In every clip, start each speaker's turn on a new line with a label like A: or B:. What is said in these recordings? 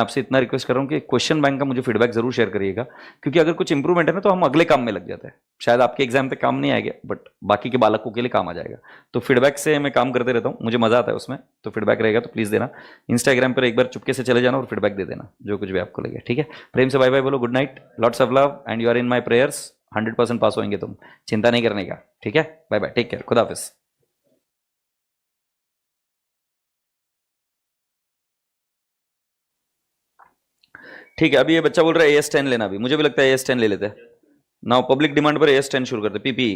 A: आपसे इतना रिक्वेस्ट कर रहा हूँ कि क्वेश्चन बैंक का मुझे फीडबैक जरूर शेयर करिएगा, क्योंकि अगर कुछ इंप्रूवमेंट है ना तो हम अगले काम में लग जाते हैं। शायद आपके एग्जाम पे काम नहीं आएगा, बट बाकी के बालकों के लिए काम आ जाएगा। तो फीडबैक से मैं काम करते रहता हूँ, मुझे मजा आता है उसमें। तो फीडबैक रहेगा तो प्लीज देना। इंस्टाग्राम पर एक बार चुपके से चले जाना और फीडबैक दे देना, जो कुछ भी आपको लगे। ठीक है, प्रेम से बाय बाय बोलो, good night, lots of love and you are in my prayers. 100% pass होंगे तुम, चिंता नहीं करने का। ठीक है, बाय बाय, टेक केयर, खुदा हाफिज। ठीक है, अभी ये बच्चा बोल रहा है AS10 लेना। भी मुझे भी लगता है AS10 ले लेते हैं ना। पब्लिक डिमांड पर AS10 शुरू करते। पीपीई,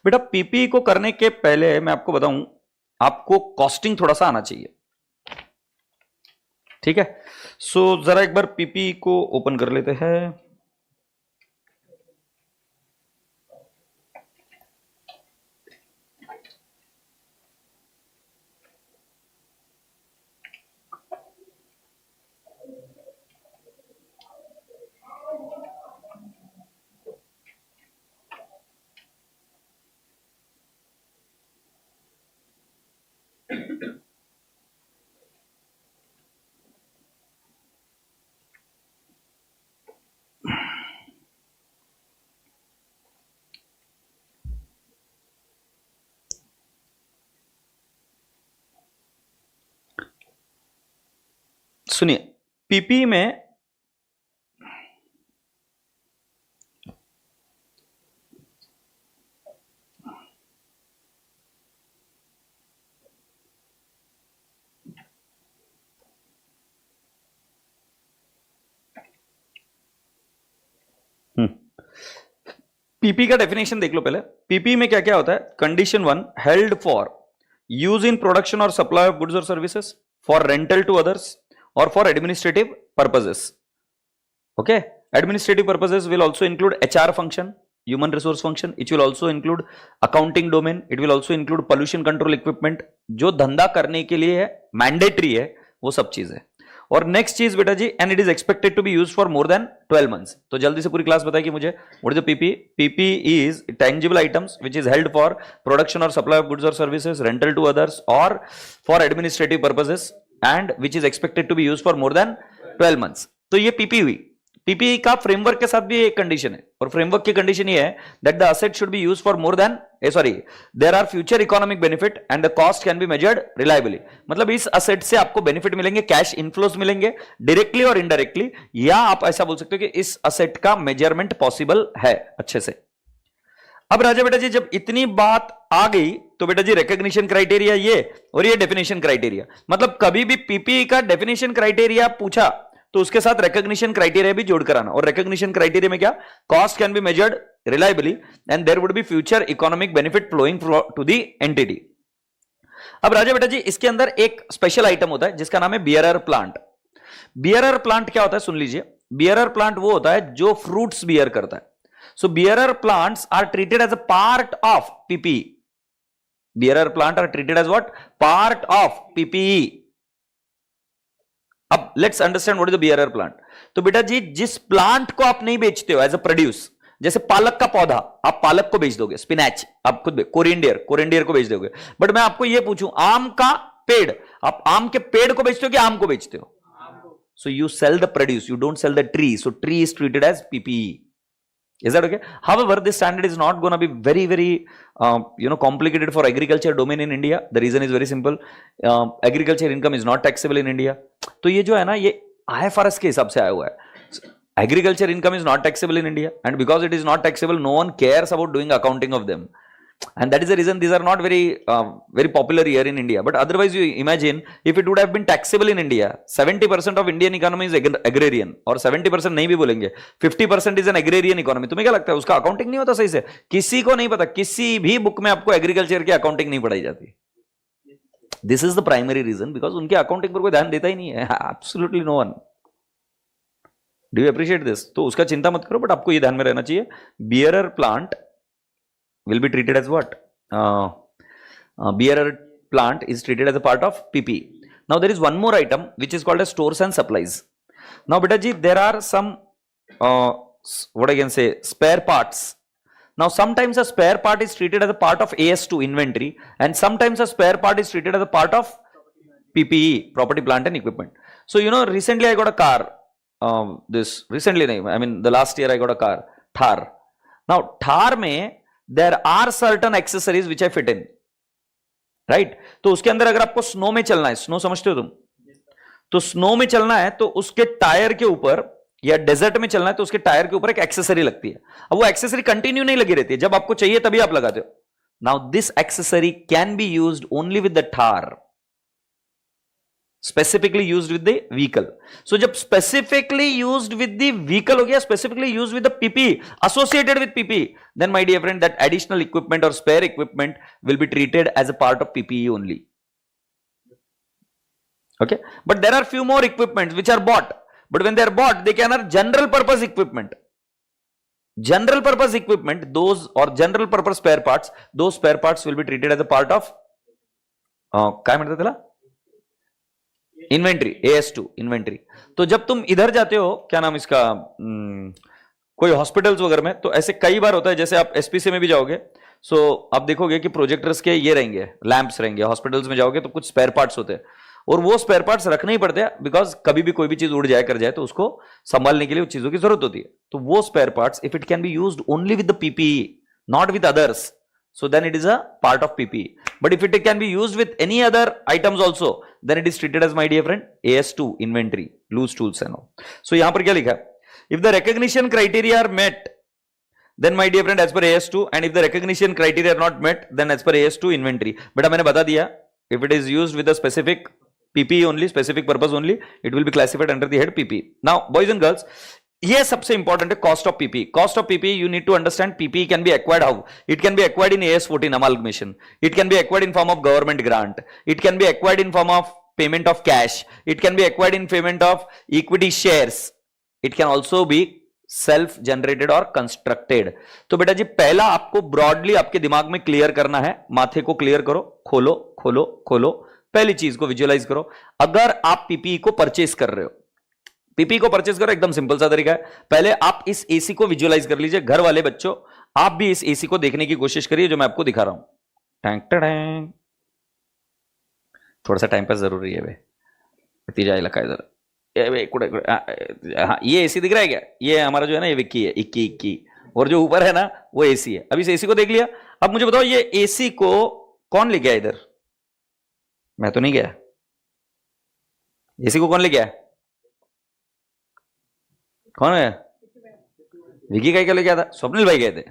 A: बेटा पीपीई को करने के पहले मैं आपको बताऊं, आपको कॉस्टिंग थोड़ा सा आना चाहिए। ठीक है, सो जरा एक बार पीपीई को ओपन कर लेते हैं। सुनिए, पीपी में पीपी का डेफिनेशन देख लो पहले। पीपी में क्या क्या होता है? Condition 1, held for use in production और सप्लाई ऑफ गुड्स और services, for rental to others, और for administrative purposes. Okay, administrative purposes will also include HR function, human resource function. It will also include accounting domain. It will also include pollution control equipment. जो धंधा करने के लिए है, mandatory है, वो सब चीज है। और नेक्स्ट चीज बेटा जी, and it is expected to be used for more than 12 months. तो जल्दी से पूरी क्लास बताइए मुझे, what is the PP? PP is tangible items which is held for production और सप्लाई ऑफ गुड्स और सर्विसेज, रेंटल टू अदर्स, और for administrative purposes, and which is expected to be used for more than 12 months. तो ये PP हुई। PPE का framework के साथ भी एक कंडीशन है, और फ्रेमवर्क की कंडीशन ये है that the asset should be used for more than there are future economic benefit and the cost can be measured reliably. मतलब इस असेट से आपको बेनिफिट मिलेंगे, कैश इनफ्लोस मिलेंगे डायरेक्टली और इनडायरेक्टली, या आप ऐसा बोल सकते हो कि इस असेट का मेजरमेंट पॉसिबल है अच्छे से। अब राजा बेटा जी, जब इतनी बात आ गई तो बेटा जी रिकॉग्निशन क्राइटेरिया ये और ये डेफिनेशन क्राइटेरिया, मतलब कभी भी पीपीई का डेफिनेशन क्राइटेरिया पूछा तो उसके साथ रिकॉग्निशन क्राइटेरिया भी जोड़ कर आना। और रिकॉग्निशन क्राइटेरिया में क्या? Cost can be measured reliably and there would be future economic benefit flowing to the entity. अब राजा बेटा जी, इसके अंदर एक स्पेशल आइटम होता है जिसका नाम है बियरर प्लांट। बियरर प्लांट क्या होता है सुन लीजिए। बियरर प्लांट वो होता है जो फ्रूट्स बियर करता है। So bearer plants are treated as a part of PPE. Bearer plant are treated as what? Part of PPE. अब let's understand what is the bearer plant. तो बेटा जी, जिस प्लांट को आप नहीं बेचते हो एज अ प्रोड्यूस, जैसे पालक का पौधा, आप पालक को बेच दोगे, स्पिनैच आप खुद कोरिएंडर को बेच दोगे। बट मैं आपको यह पूछूं, आम का पेड़, आप आम के पेड़ को बेचते हो कि आम को बेचते हो? So you sell the produce, you don't sell the tree. So tree is treated as PPE. Is that okay? However, this standard is not going to be very complicated for agriculture domain in India. The reason is very simple. Agriculture income is not taxable in India. तो ये जो है ना, ये IFRS के हिसाब से आया हुआ है। Agriculture income is not taxable in India, and because it is not taxable, no one cares about doing accounting of them. And that is the reason these are not very popular here in India. But otherwise, you imagine if it would have been taxable in India, 70% of Indian economy is agrarian, और 70% नहीं भी बोलेंगे, 50% is an agrarian economy. तुम्हें क्या लगता है उसका accounting नहीं होता सही से? किसी को नहीं पता, किसी भी बुक में आपको एग्रीकल्चर की अकाउंटिंग नहीं पढ़ाई जाती। This is the primary reason, because उनके अकाउंटिंग पर कोई ध्यान देता ही नहीं है, absolutely no one. Do you appreciate this? तो उसका चिंता मत करो, बट आपको ये ध्यान में रहना चाहिए, bearer plant will be treated as what? Bearer plant is treated as a part of PP. Now there is one more item which is called as stores and supplies. Now beta ji, there are some what I can say, spare parts. Now sometimes a spare part is treated as a part of AS2 inventory, and sometimes a spare part is treated as a part of PPE, property plant and equipment. So you know, recently I got a car. This recently, I mean the last year I got a car, Thar. Now Thar में there are certain accessories which I fit in, right? तो उसके अंदर अगर आपको snow में चलना है, snow समझते हो तुम, तो स्नो में चलना है तो उसके टायर के ऊपर, या डेजर्ट में चलना है तो उसके टायर के ऊपर एक एक्सेसरी लगती है. अब वो एक्सेसरी कंटिन्यू नहीं लगी रहती है, जब आपको चाहिए तभी आप लगाते हो. Now this accessory can be used only with the Thar, specifically used with the vehicle. So जब specifically used with the vehicle हो गया, specifically used with the PP, associated with PP, then my dear friend, that additional equipment or spare equipment will be treated as a part of PPE only. Okay, but there are few more equipments which are bought, but when they are bought, they can are general purpose equipment. General purpose equipment, those or general purpose spare parts, those spare parts will be treated as a part of काय म्हणतात त्याला, inventory, AS2 inventory. तो जब तुम इधर जाते हो, क्या नाम इसका, कोई हॉस्पिटल्स वगैरह में, तो ऐसे कई बार होता है, जैसे आप SPC में भी जाओगे, सो आप देखोगे कि प्रोजेक्टर्स के ये रहेंगे, लैंप्स रहेंगे. हॉस्पिटल्स में जाओगे तो कुछ स्पेयर पार्ट्स होते हैं, और वो स्पेयर पार्ट्स रखने ही पड़ते हैं, बिकॉज कभी भी कोई भी चीज उड़ जाए कर जाए तो उसको संभालने के लिए उस चीजों की जरूरत होती है. तो वो spare parts, if it can be used only with the PPE, not with others, so then it is a part of PPE. But if it can be used with any other items also, then it is treated as, my dear friend, AS2 inventory, loose tools and all. So यहाँ पर क्या लिखा है, if the recognition criteria are met, then my dear friend, as per AS2, and if the recognition criteria are not met, then as per AS2 inventory. बेटा मैंने बता दिया, if it is used with a specific PPE only, specific purpose only, it will be classified under the head PPE. Now boys and girls, ये सबसे important है, cost of PP. Cost of PP, you need to understand, PP can be acquired how. It can be acquired in AS14 amalgamation. It can be acquired in form of government grant. It can be acquired in form of payment of cash. It can be acquired in payment of equity shares. It can also be self generated or constructed. तो बेटा जी पहला आपको broadly आपके दिमाग में clear करना है, माथे को क्लियर करो, खोलो खोलो खोलो, पहली चीज को विजुअलाइज करो. अगर आप पीपी को परचेस कर रहे हो, पीपी को परचेस करो, एकदम सिंपल सा तरीका है. पहले आप इस एसी को विजुअलाइज कर लीजिए. घर वाले बच्चों, आप भी इस एसी को देखने की कोशिश करिए जो मैं आपको दिखा रहा हूं. टैंक टैंक, थोड़ा सा टाइम पास जरूरी है वे, जाएगा का इधर. हाँ, ये एसी दिख रहा है क्या? ये हमारा जो है ना, ये विक्की है, इक्की, और जो ऊपर है ना वो एसी है. अब इस एसी को देख लिया. अब मुझे बताओ, ये एसी को कौन ले गया इधर? मैं तो नहीं गया. एसी को कौन ले गया? कौन है? विकी का क्या लेके आया था? स्वप्निल भाई गए थे.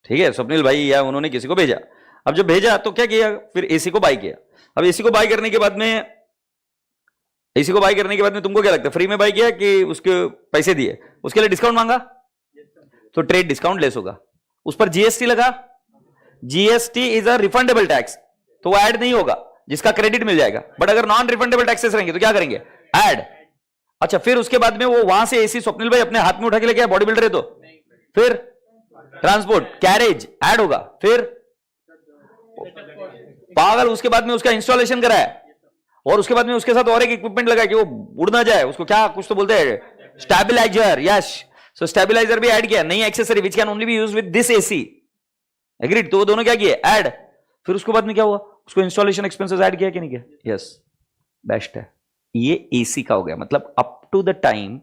A: ठीक है, स्वप्निल भाई या उन्होंने किसी को भेजा. अब जब भेजा तो क्या किया, फिर एसी को बाय किया. अब एसी को बाय करने के बाद में, तुमको क्या लगता है, फ्री में बाय किया कि उसके पैसे दिए, उसके लिए डिस्काउंट मांगा, तो ट्रेड डिस्काउंट लेस होगा. उस पर GST लगा. GST is a refundable tax, तो वो ऐड नहीं होगा, जिसका क्रेडिट मिल जाएगा. बट अगर नॉन रिफंडेबल टैक्सेस रहेंगे तो क्या करेंगे, ऐड. अच्छा, फिर उसके बाद में वो वहां से एसी स्वप्निल भाई अपने हाथ में उठा के लेके आया, बॉडी बिल्डर है तो फिर ट्रांसपोर्ट कैरेज ऐड होगा. फिर पागल, उसके बाद में उसका इंस्टॉलेशन कराया, और उसके बाद में उसके साथ और एक इक्विपमेंट लगा कि वो उड़ ना जाए, उसको क्या कुछ तो बोलते हैं, स्टेबलाइजर. यस, सो स्टेबलाइजर भी ऐड किया, नई accessory which can only be used with this AC. Agreed. तो वो दोनों क्या किए, ऐड. फिर उसके बाद में क्या हुआ, उसको इंस्टॉलेशन एक्सपेंसेस ऐड किया कि नहीं किया? यस, बेस्ट है. ये एसी का हो गया. मतलब अप टू द टाइम,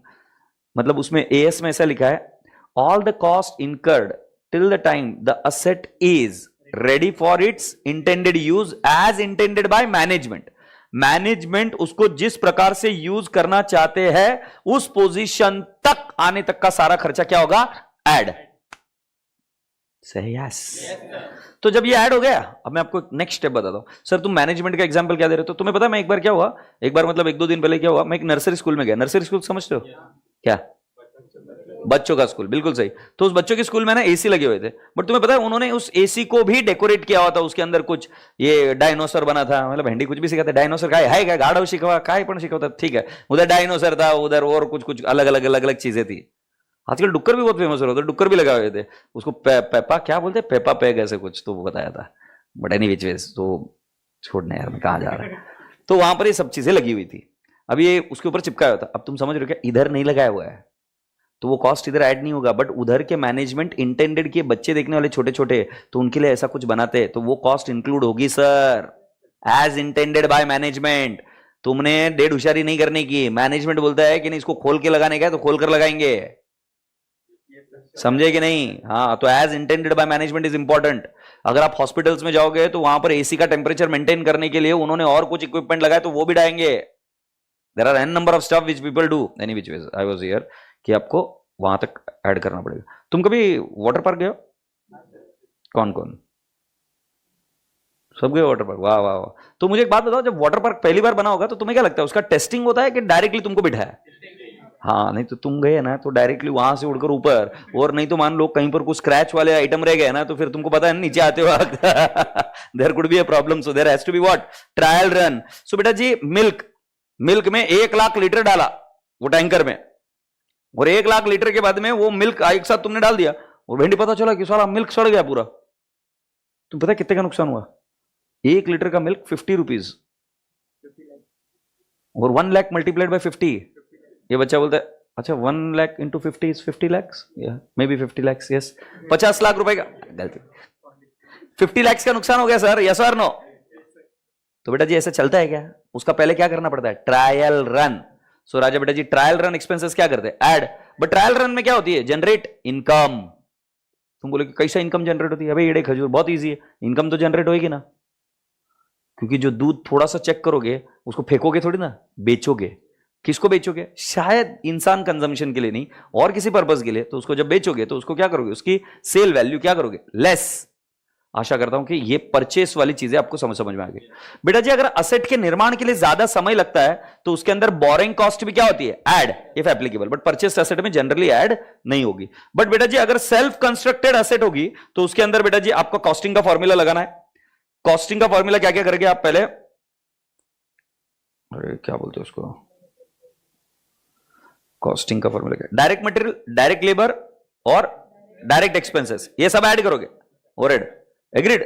A: मतलब उसमें एएस में ऐसा लिखा है, all the cost incurred till the time the asset is ready for its intended use as intended by management. Management उसको जिस प्रकार से यूज करना चाहते हैं, उस पोजीशन तक आने तक का सारा खर्चा क्या होगा, ऐड. सही. यस. तो जब ये ऐड हो गया, अब मैं आपको नेक्स्ट स्टेप बताता हूं. सर तुम मैनेजमेंट का एग्जांपल क्या दे रहे हो? तो तुम्हें पता है मैं एक बार क्या हुआ, एक बार मतलब 1-2 दिन पहले क्या हुआ, मैं एक नर्सरी स्कूल में गया. नर्सरी स्कूल समझते हो क्या? बच्चों का स्कूल, बिल्कुल सही. तो उस बच्चों के स्कूल में ना एसी लगे हुए थे, बट तुम्हें पता है उन्होंने उस एसी को भी डेकोरेट किया हुआ था. उसके अंदर कुछ ये डायनोसर बना था, मतलब भेंडी कुछ भी सिखाते. डायनोसर काय है, काय गाढ़व शिकवा काय पण शिकवतात. ठीक है, उधर डायनोसर था, उधर और कुछ अलग अलग चीजें थी. आजकल डुक्कर भी बहुत फेमस हो रहा था, डुक्कर भी लगाए हुए थे. उसको पेपा क्या बोलते, पेपा पैग ऐसे कुछ तो बताया था. बट एनी विच वेज, तो छोड़ना यार, मैं कहाँ जा रहा है. तो वहां पर ये सब चीजें लगी हुई थी. अब ये उसके ऊपर चिपकाया हुआ था. अब तुम समझ रहे हो क्या, इधर नहीं लगाया हुआ है तो वो कॉस्ट इधर ऐड नहीं होगा, बट उधर के मैनेजमेंट इंटेंडेड के बच्चे देखने वाले छोटे छोटे, तो उनके लिए ऐसा कुछ बनाते हैं, तो वो कॉस्ट इंक्लूड होगी sir, as intended by management. तुमने डेढ़ होशियारी नहीं करने की, मैनेजमेंट बोलता है कि नहीं इसको खोल के लगाने का है तो खोल कर लगाएंगे, समझे कि नहीं? हाँ, तो as intended by management is important. अगर आप हॉस्पिटल्स में जाओगे तो वहां पर एसी का टेम्परेचर मेंटेन करने के लिए उन्होंने और कुछ इक्विपमेंट लगाए तो वो भी डालेंगे। There are an number of stuff which people do any which ways. I was here कि आपको वहां तक ऐड करना पड़ेगा। तुम कभी वाटर पार्क गए हो? कौन कौन? सब गए वाटर पार्क? वाह वाह वाह। तो मुझे एक बात बताओ, जब वाटर पार्क पहली बार बना होगा तो तुम्हें क्या लगता है, उसका टेस्टिंग होता है कि डायरेक्टली तुमको बिठाया? हाँ, नहीं तो तुम गए ना तो डायरेक्टली वहां से उड़कर ऊपर, और नहीं तो मान लो कहीं पर कुछ स्क्रैच वाले आइटम रह गए ना तो फिर तुमको पता है नीचे आते वक्त there could be a problem, so there has to be what, trial run. So बेटा जी मिल्क में 1 लाख लीटर डाला वो टैंकर में, और 1 लाख लीटर के बाद में वो मिल्क एक साथ तुमने डाल दिया और भेंडी पता चला कि सारा मिल्क सड़ गया पूरा। तुम पता है कितने का नुकसान हुआ? 1 लीटर का मिल्क 50 रुपीज, और 1 लाख मल्टीप्लाइड बाय 50। ये बच्चा बोलता है अच्छा 1 lakh into 50 is 50 lakhs, may be 50 lakhs, yes 50 lakh रुपए का, गलती 50 lakhs का नुकसान हो गया सर, यस और नो? तो बेटा जी ऐसा चलता है क्या? उसका पहले क्या करना पड़ता है? Trial run. सो राजा बेटा जी ट्रायल रन एक्सपेंसेस क्या करते हैं? ऐड। बट ट्रायल रन में क्या होती है? Generate income. तुम बोले कैसा इनकम जनरेट होती है? अबे येड़े खजूर, बहुत इजी है, इनकम तो जनरेट होगी ना, क्योंकि जो दूध थोड़ा सा चेक करोगे उसको फेंकोगे थोड़ी ना, बेचोगे। किसको बेचोगे? शायद इंसान कंजम्पशन के लिए नहीं और किसी पर्पस के लिए, तो उसको जब बेचोगे तो उसको क्या करोगे? उसकी सेल वैल्यू क्या करोगे? लेस। आशा करता हूं कि ये परचेस वाली चीजें आपको समझ में आ गई। बेटा जी अगर असेट के निर्माण के लिए ज्यादा समय लगता है तो उसके अंदर बोरिंग कॉस्ट भी क्या होती है? Add, if applicable. But purchase asset में जनरली ऐड नहीं होगी। बट बेटा जी अगर सेल्फ कंस्ट्रक्टेड एसेट होगी तो उसके अंदर बेटा जी आपको कॉस्टिंग का फॉर्मूला लगाना है। कॉस्टिंग का फॉर्मूला क्या क्या करेंगे आप? पहले अरे क्या बोलते हैं उसको, कॉस्टिंग का फॉर्मूला क्या? डायरेक्ट मटेरियल, डायरेक्ट लेबर और डायरेक्ट एक्सपेंसेस, ये सब ऐड करोगे। ओरेड, एग्रीड?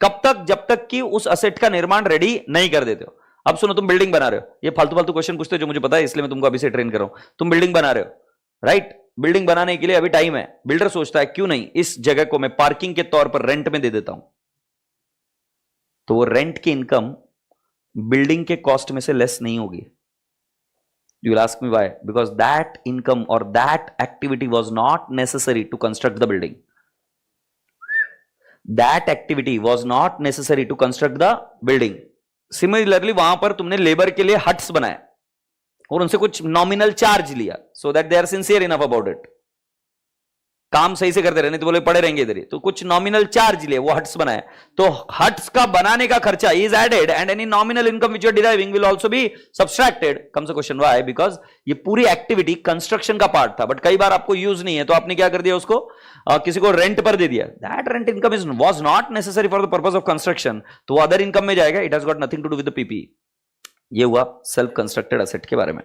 A: कब तक? जब तक कि उस असेट का निर्माण रेडी नहीं कर देते हो। अब सुनो, तुम बिल्डिंग बना रहे हो, ये फालतू फालतू क्वेश्चन पूछते हो जो मुझे पता है, इसलिए मैं तुमको अभी से ट्रेन कर रहा हूं। तुम बिल्डिंग बना रहे हो, राइट? बिल्डिंग बनाने के लिए अभी टाइम है। बिल्डर सोचता है क्यों नहीं इस जगह को मैं पार्किंग के तौर पर रेंट में दे देता हूं, तो वो रेंट की इनकम बिल्डिंग के कॉस्ट में से लेस नहीं होगी। You will ask me why? Because that income or that activity was not necessary to construct the building. That activity was not necessary to construct the building. Similarly, वहां पर तुमने labour के लिए huts बनाए और उनसे कुछ नॉमिनल चार्ज लिया, so that they are sincere enough about it. काम सही से करते रहे, नहीं तो बोले पड़े रहेंगे इधर ही, तो कुछ नॉमिनल चार्ज लिए, वो हट्स बनाए। तो हट्स का बनाने का खर्चा is added and any nominal income which you are deriving will also be subtracted. कम से क्वेश्चन व्हाई? बिकॉज ये पूरी एक्टिविटी कंस्ट्रक्शन का पार्ट था, बट कई बार आपको यूज नहीं है तो आपने क्या कर दिया उसको, किसी को रेंट पर दे दिया। That rent income is was not necessary for the purpose of construction, तो वो अदर इनकम में जाएगा। It has got nothing to do with the PP. ये हुआ सेल्फ कंस्ट्रक्टेड एसेट के बारे में।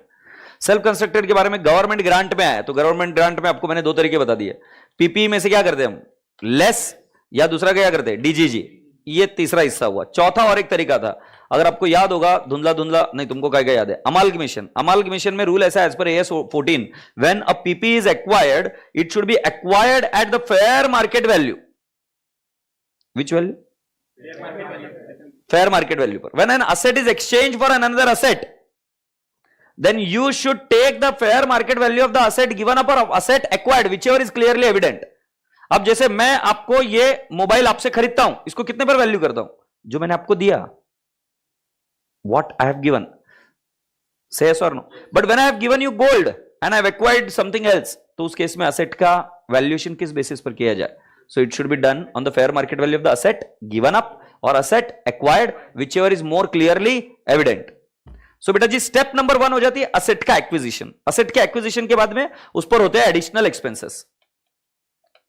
A: सेल्फ कंस्ट्रक्टेड के बारे में गवर्नमेंट ग्रांट में आया, तो गवर्नमेंट ग्रांट में आपको मैंने 2 तरीके बता दिए। पीपी में से क्या करते हैं हम? लेस, या दूसरा क्या करते हैं? डीजीजी। ये तीसरा हिस्सा हुआ। चौथा और एक तरीका था, अगर आपको याद होगा, धुंधला धुंधला नहीं, तुमको क्या याद है? अमालगमेशन। अमालगमेशन में रूल ऐसा है एज पर AS 14, when a PP is acquired it should be acquired at the fair market value. Which value? Fair market value पर। When an asset is exchange for another asset, then you should take the fair market value of the asset given up or asset acquired, whichever is clearly evident. अब जैसे मैं आपको ये mobile आपसे खरीदता हूं, इसको कितने पर वैल्यू करता हूं? जो मैंने आपको दिया, what I have given. Say yes or no. But when I have given you gold and I have acquired something else, तो उस केस में asset का वैल्यूएशन किस बेसिस पर किया जाए? So it should be done on the fair market value of the asset given up or asset acquired, whichever is more clearly evident. सो बेटा जी step number 1 हो जाती है असेट का एक्विजिशन। असेट के एक्विजिशन के बाद में उस पर होते हैं एडिशनल एक्सपेंसेस,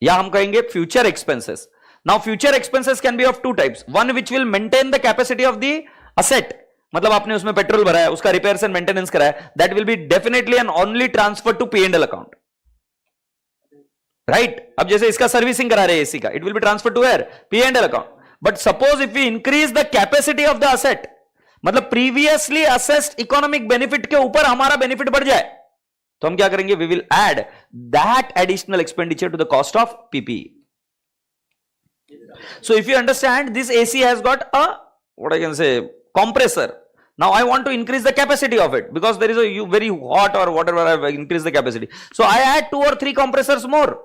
A: या हम कहेंगे future expenses. Now future expenses can be of 2 types, one which will maintain the capacity of the asset, मतलब आपने उसमें पेट्रोल भरा है, उसका रिपेयर्स एंड मेंटेनेंस करा है, that will be definitely and only transfer to P&L account, right? अब जैसे इसका सर्विसिंग करा रहे हैं एसी का, it will be transfer to where? P&L account. But suppose if we increase the capacity of the asset, मतलब previously assessed economic benefit के ऊपर हमारा बेनिफिट बढ़ जाए, तो हम क्या करेंगे? We will add that additional expenditure to the cost of PP. So if you understand, this AC has got a what I can say compressor. Now I want to increase the capacity of it because there is a very hot or whatever, I have increased the capacity. So I add 2 or 3 compressors more.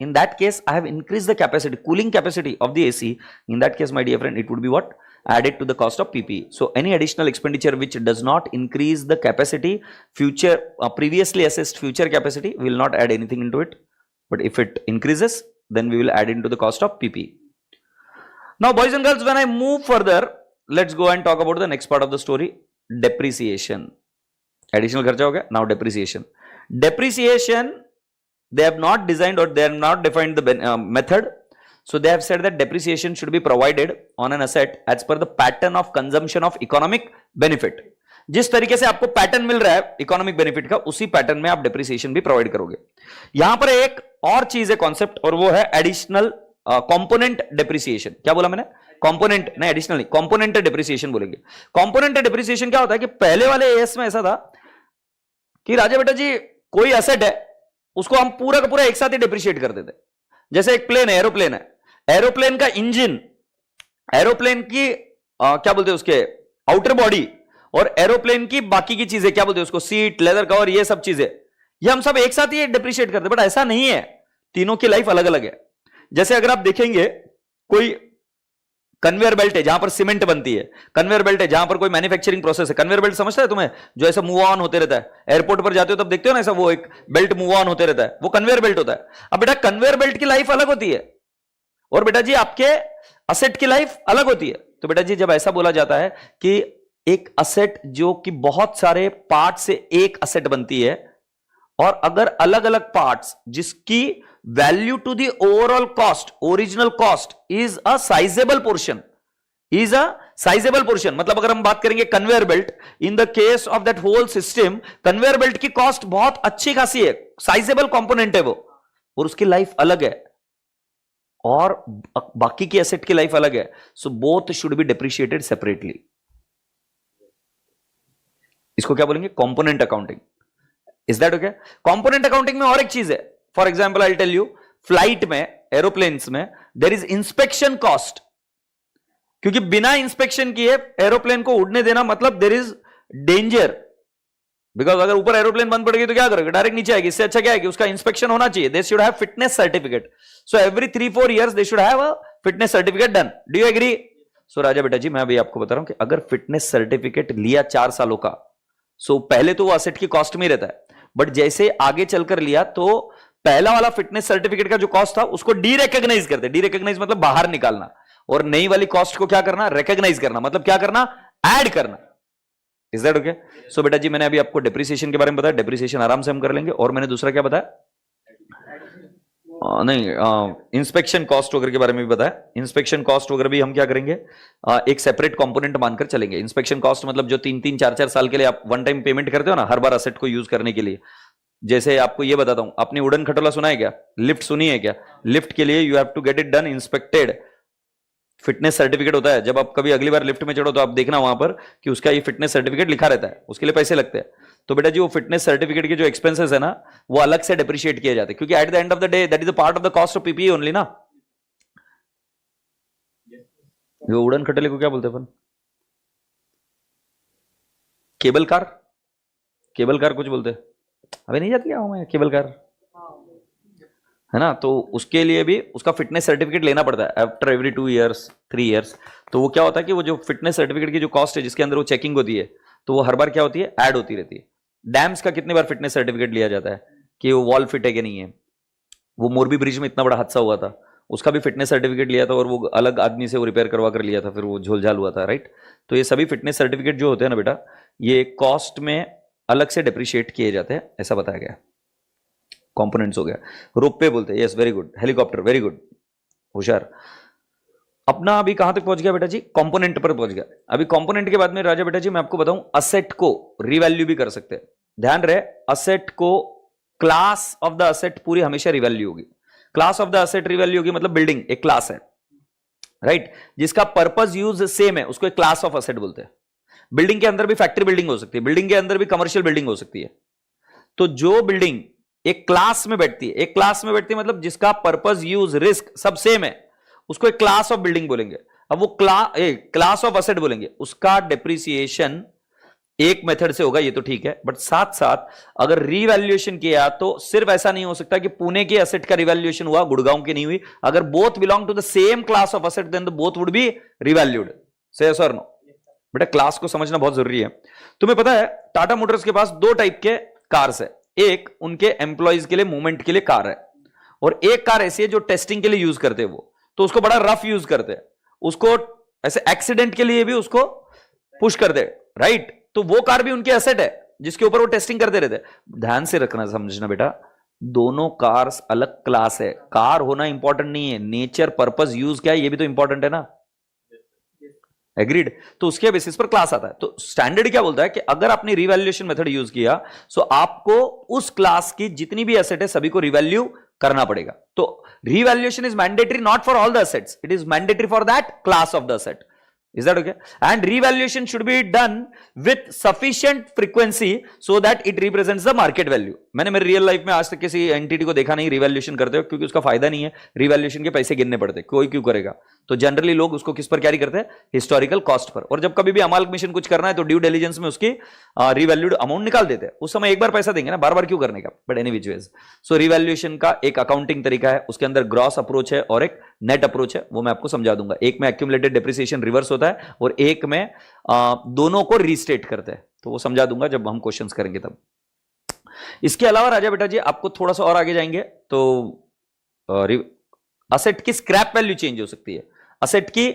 A: In that case, I have increased the capacity, cooling capacity of the AC. In that case, my dear friend, it would be what? Added to the cost of PP. So any additional expenditure which does not increase the capacity, previously assessed future capacity, we will not add anything into it. But if it increases, then we will add into the cost of PP. Now, boys and girls, when I move further, let's go and talk about the next part of the story, depreciation. Additional kharcha ho gaya. Now depreciation. Depreciation, they have not designed or they have not defined the method. So they have said that depreciation should be provided on an asset as per the pattern of consumption of economic benefit. जिस तरीके से आपको pattern मिल रहा है economic benefit का, उसी pattern में आप डेप्रिसिएशन भी प्रोवाइड करोगे. यहां पर एक और चीज है कॉन्सेप्ट, और वो है एडिशनल कंपोनेंट डेप्रिसिएशन. क्या बोला मैंने? कंपोनेंट नहीं, एडिशनल नहीं, कंपोनेंट डेप्रिसिएशन बोलेंगे. कंपोनेंट डेप्रिसिएशन क्या होता है कि पहले वाले एएस में ऐसा था कि राजा बेटा जी कोई एसेट है उसको हम पूरा का पूरा एक साथ ही डेप्रिशिएट कर देते. जैसे एक प्लेन है, एरोप्लेन है, एरोप्लेन का इंजन, एरोप्लेन की क्या बोलते हैं उसके आउटर बॉडी, और एरोप्लेन की बाकी की चीजें क्या बोलते हैं उसको, सीट, लेदर कवर, ये सब चीजें, ये हम सब एक साथ ही डेप्रिशिएट करते. बट ऐसा नहीं है, तीनों की लाइफ अलग अलग है. जैसे अगर आप देखेंगे कोई कन्वेयर बेल्ट है जहां पर सीमेंट बनती है, कन्वेयर बेल्ट है जहां पर कोई मैन्युफैक्चरिंग प्रोसेस है. कन्वेयर बेल्ट समझता है तुम्हें, जो ऐसा मूव ऑन होते रहता है, एयरपोर्ट पर जाते हो तब देखते हो ना ऐसा, वो एक बेल्ट मूव ऑन होते रहता है, वो कन्वेयर बेल्ट होता है. अब बेटा कन्वेयर बेल्ट की लाइफ अलग होती है और बेटा जी आपके असेट की लाइफ अलग होती है. तो बेटा जी जब ऐसा बोला जाता है कि एक असेट जो कि बहुत सारे पार्ट से एक असेट बनती है, और अगर अलग अलग पार्ट्स जिसकी value to the overall cost, original cost is a sizable portion, मतलब अगर हम बात करेंगे conveyor belt, in the case of that whole system, conveyor belt की कॉस्ट बहुत अच्छी खासी है, साइजेबल कंपोनेंट है वो, और उसकी लाइफ अलग है और बाकी की एसेट की लाइफ अलग है. So both should be depreciated separately. इसको क्या बोलेंगे? Component accounting. Is that okay? Component accounting में और एक चीज है. For example I tell you, flight में, एरोप्लेन्स में देयर इज इंस्पेक्शन कॉस्ट, क्योंकि बिना इंस्पेक्शन किए एरोप्लेन को उड़ने देना मतलब देयर इज डेंजर. बिकॉज अगर ऊपर एरोप्लेन बंद पड़ गई तो क्या करोगे? डायरेक्ट नीचे आएगी. इससे अच्छा क्या है कि उसका इंस्पेक्शन होना चाहिए. They should have fitness certificate. So every 3-4 years they should have a fitness certificate done. Do you agree? So राजा बेटा जी मैं अभी आपको बता रहा हूं कि अगर फिटनेस सर्टिफिकेट लिया 4 सालों का, सो पहले तो वो असेट की कॉस्ट में रहता है, बट जैसे आगे चलकर लिया तो पहला वाला फिटनेस सर्टिफिकेट का जो कॉस्ट था उसको डीरेकग्नाइज करते. डीरेकग्नाइज मतलब बाहर निकालना, और नई वाली कॉस्ट को क्या करना? रिकॉग्नाइज करना. मतलब क्या करना? ऐड करना. Is that okay? सो बेटा जी मैंने अभी आपको डेप्रिसिएशन के बारे में बताया. डेप्रिसिएशन आराम से हम कर लेंगे. और मैंने दूसरा क्या बताया? इंस्पेक्शन कॉस्ट वगैरह के बारे में भी बताया. इंस्पेक्शन कॉस्ट वगैरह भी हम क्या करेंगे? एक सेपरेट कंपोनेंट मानकर चलेंगे. इंस्पेक्शन कॉस्ट मतलब जो 3-3, 4-4 साल के लिए आप वन टाइम पेमेंट करते हो ना, हर बार असेट को यूज करने के लिए. जैसे आपको ये बताता हूं, आपने उड़न खटोला सुना है क्या? लिफ्ट सुनी है क्या? लिफ्ट के लिए you have to get it done inspected. Fitness certificate होता है. जब आप कभी अगली बार लिफ्ट में चढ़ो तो आप देखना वहां पर कि उसका ये फिटनेस सर्टिफिकेट लिखा रहता है, उसके लिए पैसे लगते हैं. तो बेटा जी वो फिटनेस सर्टिफिकेट के जो एक्सपेंसेस है ना, वो अलग से डेप्रिशिएट किए जाते हैं, क्योंकि at the end of the day that is the part of the cost of PPE only ना. जो उड़न खटोले को क्या बोलते हैं अपन? Cable car. केबल कार कुछ बोलते हैं. अबे नहीं जाती क्या मैं केबल कार, है ना? तो उसके लिए भी उसका फिटनेस सर्टिफिकेट लेना पड़ता है आफ्टर एवरी 2 years 3 years. तो वो क्या होता है कि वो जो फिटनेस सर्टिफिकेट की जो कॉस्ट है जिसके अंदर वो चेकिंग होती है, तो वो हर बार क्या होती है? ऐड होती रहती है. डैम्स का कितनी बार फिटनेस सर्टिफिकेट लिया जाता है कि वो वॉल फिट है कि नहीं है. वो मोरबी ब्रिज में इतना बड़ा हादसा हुआ था, उसका भी फिटनेस सर्टिफिकेट लिया था, और वो अलग आदमी से वो रिपेयर करवा कर लिया था, फिर वो झोलझाल हुआ था. राइट? तो ये सभी फिटनेस सर्टिफिकेट जो होते हैं ना बेटा, ये कॉस्ट में अलग से डेप्रिशिएट किए जाते हैं, ऐसा बताया गया. कंपोनेंट्स हो गया. रोपवे बोलते हैं. Yes, very good. Helicopter, very good, होशियार. अपना अभी कहां तक पहुंच गया बेटा जी? कंपोनेंट पर पहुंच गया. अभी कंपोनेंट के बाद में राजा बेटा जी मैं आपको बताऊं, असेट को रिवैल्यू भी कर सकते हैं. ध्यान रहे, असेट को, क्लास ऑफ द असेट पूरी हमेशा रिवैल्यू होगी. Class of the asset revalue होगी मतलब बिल्डिंग एक क्लास है, राइट? जिसका पर्पज यूज सेम है, उसको एक क्लास ऑफ असेट बोलते हैं. बिल्डिंग के अंदर भी फैक्ट्री बिल्डिंग हो सकती है, बिल्डिंग के अंदर भी कमर्शियल बिल्डिंग हो सकती है. तो जो बिल्डिंग एक क्लास में बैठती है, एक क्लास में बैठती है मतलब जिसका पर्पज, यूज, रिस्क सब सेम है, उसको एक क्लास ऑफ बिल्डिंग बोलेंगे. अब वो क्लास ऑफ असेट बोलेंगे. उसका डेप्रिसिएशन एक मेथड से होगा, ये तो ठीक है, बट साथ साथ अगर रिवैल्यूएशन किया तो सिर्फ ऐसा नहीं हो सकता कि पुणे के एसेट का रिवैल्यूएशन हुआ, गुड़गांव की नहीं हुई. अगर both belong to the same class of asset then both would be revalued. Say yes और नो? बेटा क्लास को समझना बहुत जरूरी है. तुम्हें पता है टाटा मोटर्स के पास दो टाइप के कार्स है. एक उनके एम्प्लॉइज के लिए मूवमेंट के लिए कार है, और एक कार ऐसी है जो टेस्टिंग के लिए यूज करते हैं. वो तो उसको बड़ा रफ यूज करते हैं, उसको ऐसे एक्सीडेंट के लिए भी उसको पुश कर दे, राइट? तो वो कार भी उनके एसेट है जिसके ऊपर वो टेस्टिंग करते रहते. ध्यान से रखना, समझना बेटा, दोनों कार्स अलग क्लास है. कार होना इंपॉर्टेंट नहीं है, नेचर पर्पस यूज क्या है ये भी तो इंपॉर्टेंट है ना. एग्रीड? तो उसके बेसिस पर क्लास आता है. तो स्टैंडर्ड क्या बोलता है कि अगर आपने रिवैल्यूएशन मेथड यूज किया सो आपको उस क्लास की जितनी भी एसेट है सभी को रिवैल्यू करना पड़ेगा. तो revaluation is mandatory not for all the assets, it is mandatory for that class of the asset. Is that okay? And revaluation should be done with sufficient frequency so that it represents the market value. मैंने मेरी real life में आज तक किसी entity को देखा नहीं revaluation करते हो, क्योंकि उसका फायदा नहीं है. रिवैल्यूएशन के पैसे गिनने पड़ते, कोई क्यों करेगा? तो जनरली लोग उसको किस पर कैरी करते हैं? Historical cost per. और जब कभी भी अमाल्गमेशन कुछ करना है तो ड्यू डिलिजेंस में उसकी रिवैल्यूड अमाउंट निकाल देते हैं. उस समय एक बार पैसा देंगे ना, बार बार क्यों करने का? But any which veg, so revaluation का एक अकाउंटिंग तरीका है, उसके अंदर ग्रॉस अप्रोच है और एक नेट अप्रोच है. वो मैं आपको समझा दूंगा. एक में एक्यूमुलेटेड डेप्रिसिएशन रिवर्स होता है और एक में दोनों को रीस्टेट करते हैं. तो वो समझा दूंगा जब हम क्वेश्चंस करेंगे तब. इसके अलावा राजा बेटा जी आपको थोड़ा सा और आगे जाएंगे तो असेट की स्क्रैप वैल्यू चेंज हो सकती है, असेट की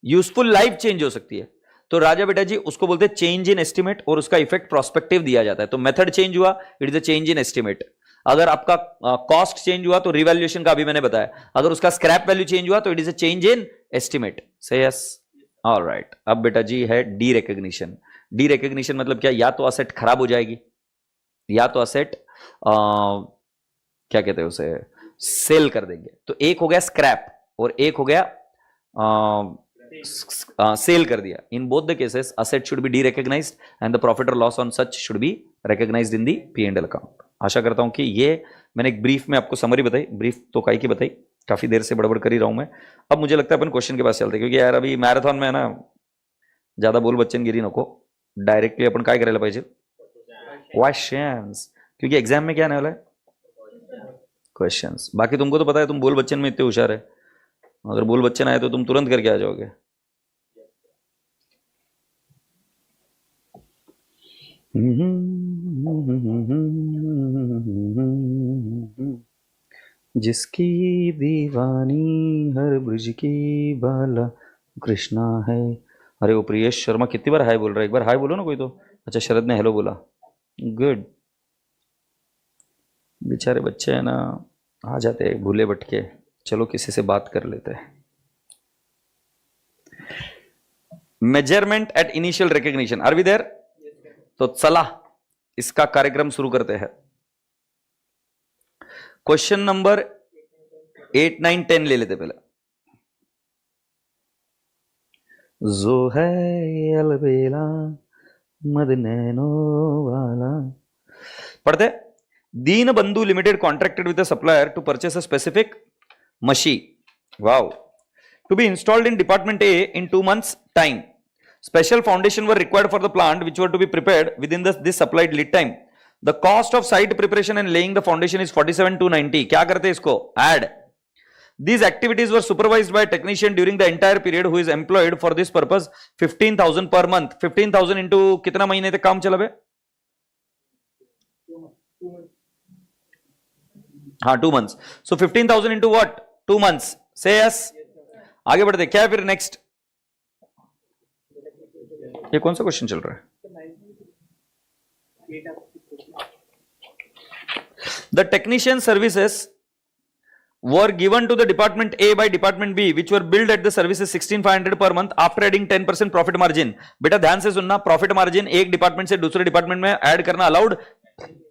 A: यूजफुल लाइफ चेंज हो सकती है. तो राजा बेटा जी उसको बोलते हैं चेंज इन एस्टिमेट, और उसका इफेक्ट प्रोस्पेक्टिव दिया जाता है. तो मेथड चेंज हुआ, it is a change in estimate. अगर आपका कॉस्ट चेंज हुआ तो रिवैल्यूएशन का अभी मैंने बताया. अगर उसका स्क्रैप वैल्यू चेंज हुआ तो it is a change in estimate. से यस? ऑलराइट. अब बेटा जी है डी रिकॉग्निशन. डी रिकॉग्निशन मतलब क्या? या तो असेट खराब हो जाएगी, या तो असेट क्या कहते हैं उसे, सेल कर देंगे. तो एक हो गया स्क्रैप और एक हो गया सेल कर दिया. In both the cases asset should be derecognised and the profit और loss on such should be recognised in the P&L account. आशा करता हूं कि ये मैंने एक ब्रीफ में आपको समरी बताई. ब्रीफ तो काई की बताई, काफी देर से बड़बड़ कर ही रहा हूं मैं. अब मुझे लगता है अपन क्वेश्चन के पास चलते हैं, क्योंकि यार अभी मैराथन में है ना, ज्यादा बोल बच्चन गिरी नको. डायरेक्टली अपन काय करायला पाहिजे? क्वेश्चंस. क्योंकि एग्जाम में क्या आने वाला है? क्वेश्चंस. बाकी तुमको तो पता है, तुम बोल बच्चन में इतने होशियार है. अगर बोल बच्चन आए तो तुम तुरंत करके आ जाओगे. जिसकी दीवानी हर ब्रिज की बाला कृष्णा है. अरे वो प्रियेश शर्मा कितनी बार हाय बोल रहा है? एक बार हाय बोलो ना कोई तो. अच्छा शरद ने हेलो बोला, गुड. बेचारे बच्चे हैं ना, आ जाते हैं भूले भटके. चलो किसी से बात कर लेते हैं. Measurement at initial recognition, are we there? तो चला इसका कार्यक्रम शुरू करते हैं. क्वेश्चन नंबर 8, 9, 10 ले लेते पहले. जो है अलबेला मद नैनो वाला. पढ़ते. Deen Bandhu limited contracted with a supplier to purchase a specific machine, wow, to be installed in department A in 2 months time. Special foundation were required for the plant which were to be prepared within this supplied lead time. The cost of site preparation and laying the foundation is 47,290. क्या करते हैं इसको? Add. These activities were supervised by a technician during the entire period who is employed for this purpose. 15,000 per month. 15,000 into कितना महीने तक काम चला बे? हाँ 2 months. So 15,000 into what? 2 months. Say yes. आगे बढ़ते. क्या है फिर नेक्स्ट? ये कौन सा क्वेश्चन चल रहा है? The technician services were given to the department A by department B which were billed at the services 16,500 per month after adding 10% profit margin. बेटा ध्यान से सुनना, प्रॉफिट मार्जिन एक डिपार्टमेंट से दूसरे डिपार्टमेंट में ऐड करना अलाउड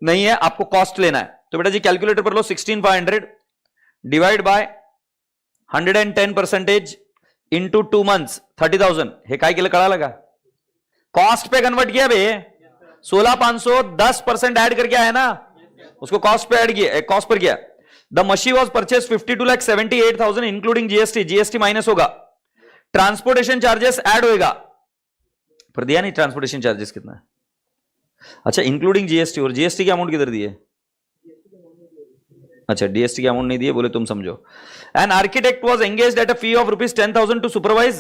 A: नहीं है, आपको कॉस्ट लेना है. तो बेटा जी कैलकुलेटर पर लो. 16,500 डिवाइड बाय 110% इंटू 2 months 30,000. हे काय केलं कळालं का? कॉस्ट पे कन्वर्ट किया बे. 16,500 10% ऐड करके आया ना, उसको कॉस्ट पे ऐड किया, कॉस्ट पर किया. The machine was purchase 52,78,000 including GST. GST minus होगा. ट्रांसपोर्टेशन चार्जेस ऐड होएगा. पर दिया नहीं ट्रांसपोर्टेशन चार्जेस कितना है. अच्छा, इंक्लूडिंग जीएसटी, और जीएसटी की अमाउंट किधर दी है? अच्छा, डीएसटी की अमाउंट नहीं दिए, बोले तुम समझो. An architect was engaged at a fee of rupees 10,000 to supervise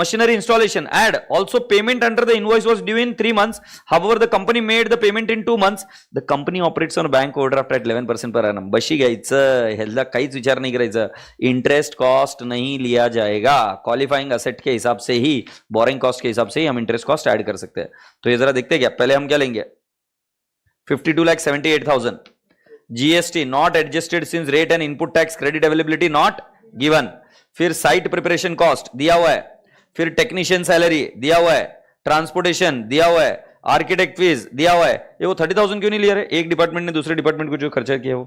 A: machinery installation. Add also payment under the invoice was due in 3 months. However, the company made the payment in 2 months. The company operates on a bank overdraft at 11% per annum. बशी घ्यायचं, ह्याला काहीच विचार नाही करायचं. Interest cost नहीं लिया जाएगा. क्वालिफाइंग असेट के हिसाब से ही, बोरिंग कॉस्ट के हिसाब से ही हम इंटरेस्ट कॉस्ट ऐड कर सकते हैं. तो ये जरा देखते हैं क्या. पहले हम क्या लेंगे? 52,78,000. GST not adjusted since rate and input tax credit availability not given. फिर साइट प्रिपरेशन कॉस्ट दिया हुआ है, फिर टेक्नीशियन सैलरी दिया हुआ है, ट्रांसपोर्टेशन दिया हुआ है, आर्किटेक्ट फीस दिया हुआ है. ये वो 30,000 क्यों नहीं लिया रहे? एक डिपार्टमेंट ने दूसरे डिपार्टमेंट को जो खर्चा किया वो.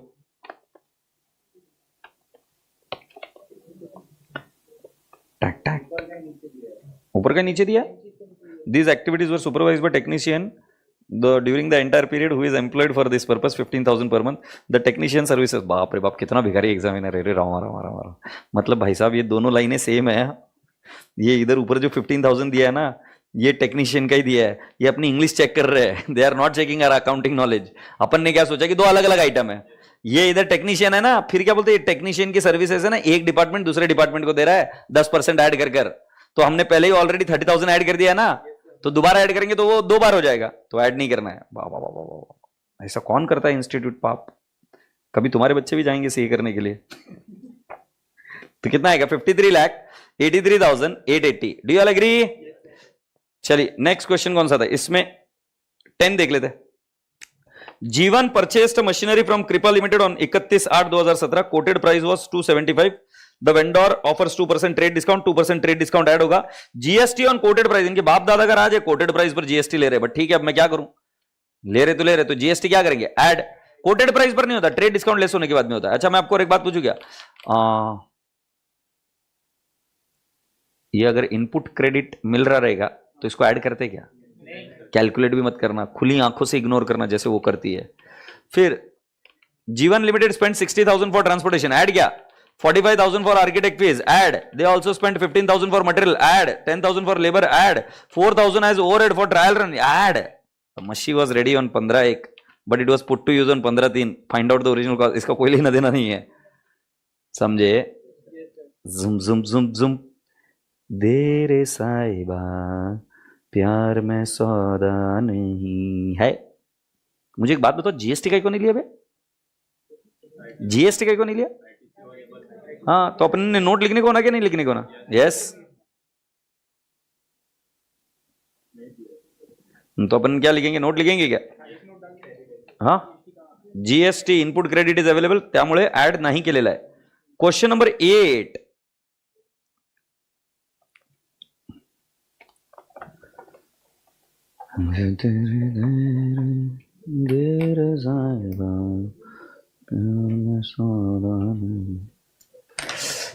A: टैक टैक ऊपर का नीचे दिया. These activities were supervised by technician during the entire period who is employed for this purpose. 15,000 per month. The technician services. बाप रे बाप, कितना भिखारी एग्जामिनर है रे. राम. मतलब भाई साहब ये दोनों लाइनें सेम है. ये इधर ऊपर जो 15,000 दिया है ना, ये टेक्नीशियन का ही दिया है. ये अपनी इंग्लिश चेक कर रहे हैं. They are not checking our accounting knowledge. अपन ने क्या सोचा कि दो अलग अलग आइटम है. ये इधर टेक्नीशियन है ना, फिर क्या बोलते हैं, टेक्नीशियन की सर्विसेज है ना, एक डिपार्टमेंट दूसरे डिपार्टमेंट को दे रहा है 10% ऐड कर. तो हमने पहले ही ऑलरेडी 30,000 ऐड कर दिया ना, तो दोबारा ऐड करेंगे तो वो 2 बार हो जाएगा. तो ऐड नहीं करना है. बाबा बाबा बाबा, ऐसा कौन करता है इंस्टीट्यूट पाप. कभी तुम्हारे बच्चे भी जाएंगे सही करने के लिए. तो कितना आएगा? 53,83,880. Do you all agree? चलिए नेक्स्ट क्वेश्चन कौन सा था इसमें? 10 देख लेते हैं. Jeevan purchased machinery from Kripa limited on 31/8/2017. Quoted price was 275. The vendor offers 2% trade discount. 2% trade discount add होगा. GST on quoted price. इनके बाप दादा का राज है, कोटेड प्राइस पर जीएसटी ले रहे. बट ठीक है, अब मैं क्या करूं? ले रहे तो जीएसटी क्या करेंगे? ऐड. कोटेड प्राइस पर नहीं होता, ट्रेड डिस्काउंट लेस होने के बाद में होता है. अच्छा, मैं आपको एक बात पूछूं क्या? ये अगर इनपुट क्रेडिट मिल रहा रहेगा तो इसको ऐड करते क्या? कैलकुलेट भी मत करना, खुली आंखों से इग्नोर करना जैसे वो करती है. फिर जीवन limited spend 60,000 for transportation. Add क्या? 45,000 for architect fees. Add. They also spent 15,000 for material. Add. 10,000 for labor. Add. 4,000 as overhead for trial run. Add. The machine was ready on 15/1, but it was put to use on 15/3. Find out the original cost. इसका कोई लेना देना नहीं है, समझे? Zoom zoom zoom zoom. दे रे साहिबा प्यार में सौदा नहीं है. मुझे एक बात बताओ, जीएसटी का क्यों नहीं लिया बे? जीएसटी का क्यों नहीं लिया? हाँ, तो अपन ने नोट लिखने को ना, क्या नहीं लिखने को ना? यस. तो अपन क्या लिखेंगे? नोट लिखेंगे क्या? हाँ, GST input credit is available, त्यामुळे ऍड नाही केलेला आहे. Question number 8.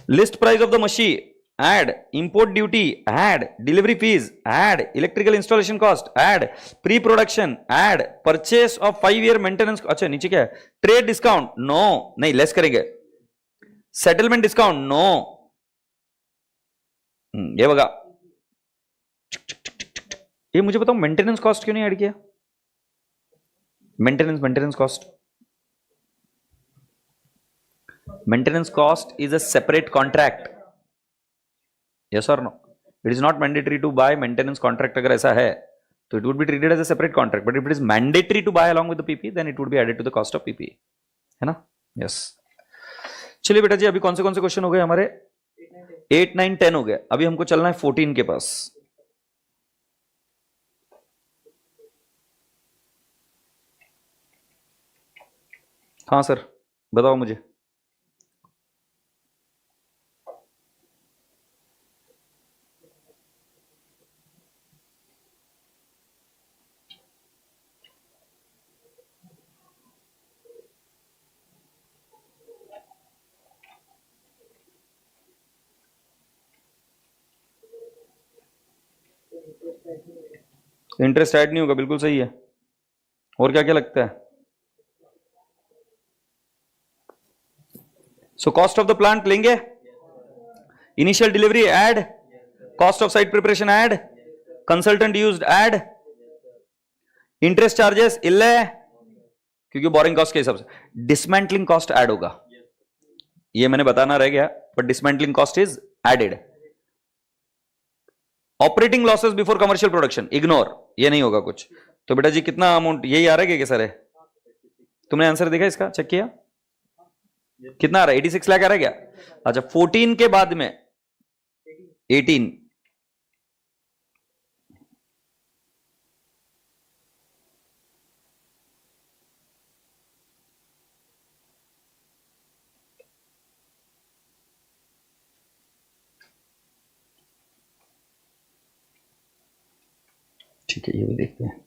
A: List price of the machine. Add. Import duty. Add. Delivery fees. Add. Electrical installation cost. Add. Pre-production. Add. Purchase of 5-year maintenance. अच्छा, नीचे क्या है? Trade discount. No. नहीं, less करेंगे. Settlement discount. No. ये बगा. ये मुझे बताओ, मेंटेनेंस कॉस्ट क्यों नहीं ऐड किया? Maintenance cost. Maintenance cost is a separate contract. Yes or no? It is not mandatory to buy maintenance contract. अगर ऐसा है तो it would be treated as a separate contract. But if it is mandatory to buy along with the PP, then it would be added to the cost of PP. है ना? Yes. चलिए बेटा जी, अभी कौन से क्वेश्चन हो गए हमारे? 8, 9, 10 हो गए. अभी हमको चलना है 14 के पास. हाँ सर, बताओ मुझे. इंटरेस्ट ऐड नहीं होगा, बिल्कुल सही है. और क्या क्या लगता है? So cost of the plant लेंगे. Initial delivery add. Cost of site preparation add. Consultant used add. Interest charges इल्ले, क्योंकि बोरिंग कॉस्ट के हिसाब से। डिसमेंटलिंग कॉस्ट ऐड होगा, ये मैंने बताना रह गया, but dismantling cost is added. Operating losses before commercial production ignore, ये नहीं होगा कुछ। तो बेटा जी कितना अमाउंट यही आ रहा है क्या सर है? तुमने आंसर देखा इसका, चेक किया कितना आ रहा है? 86 लाख आ रहा है क्या? अच्छा 14 के बाद में 18, ठीक है ये भी देखते हैं।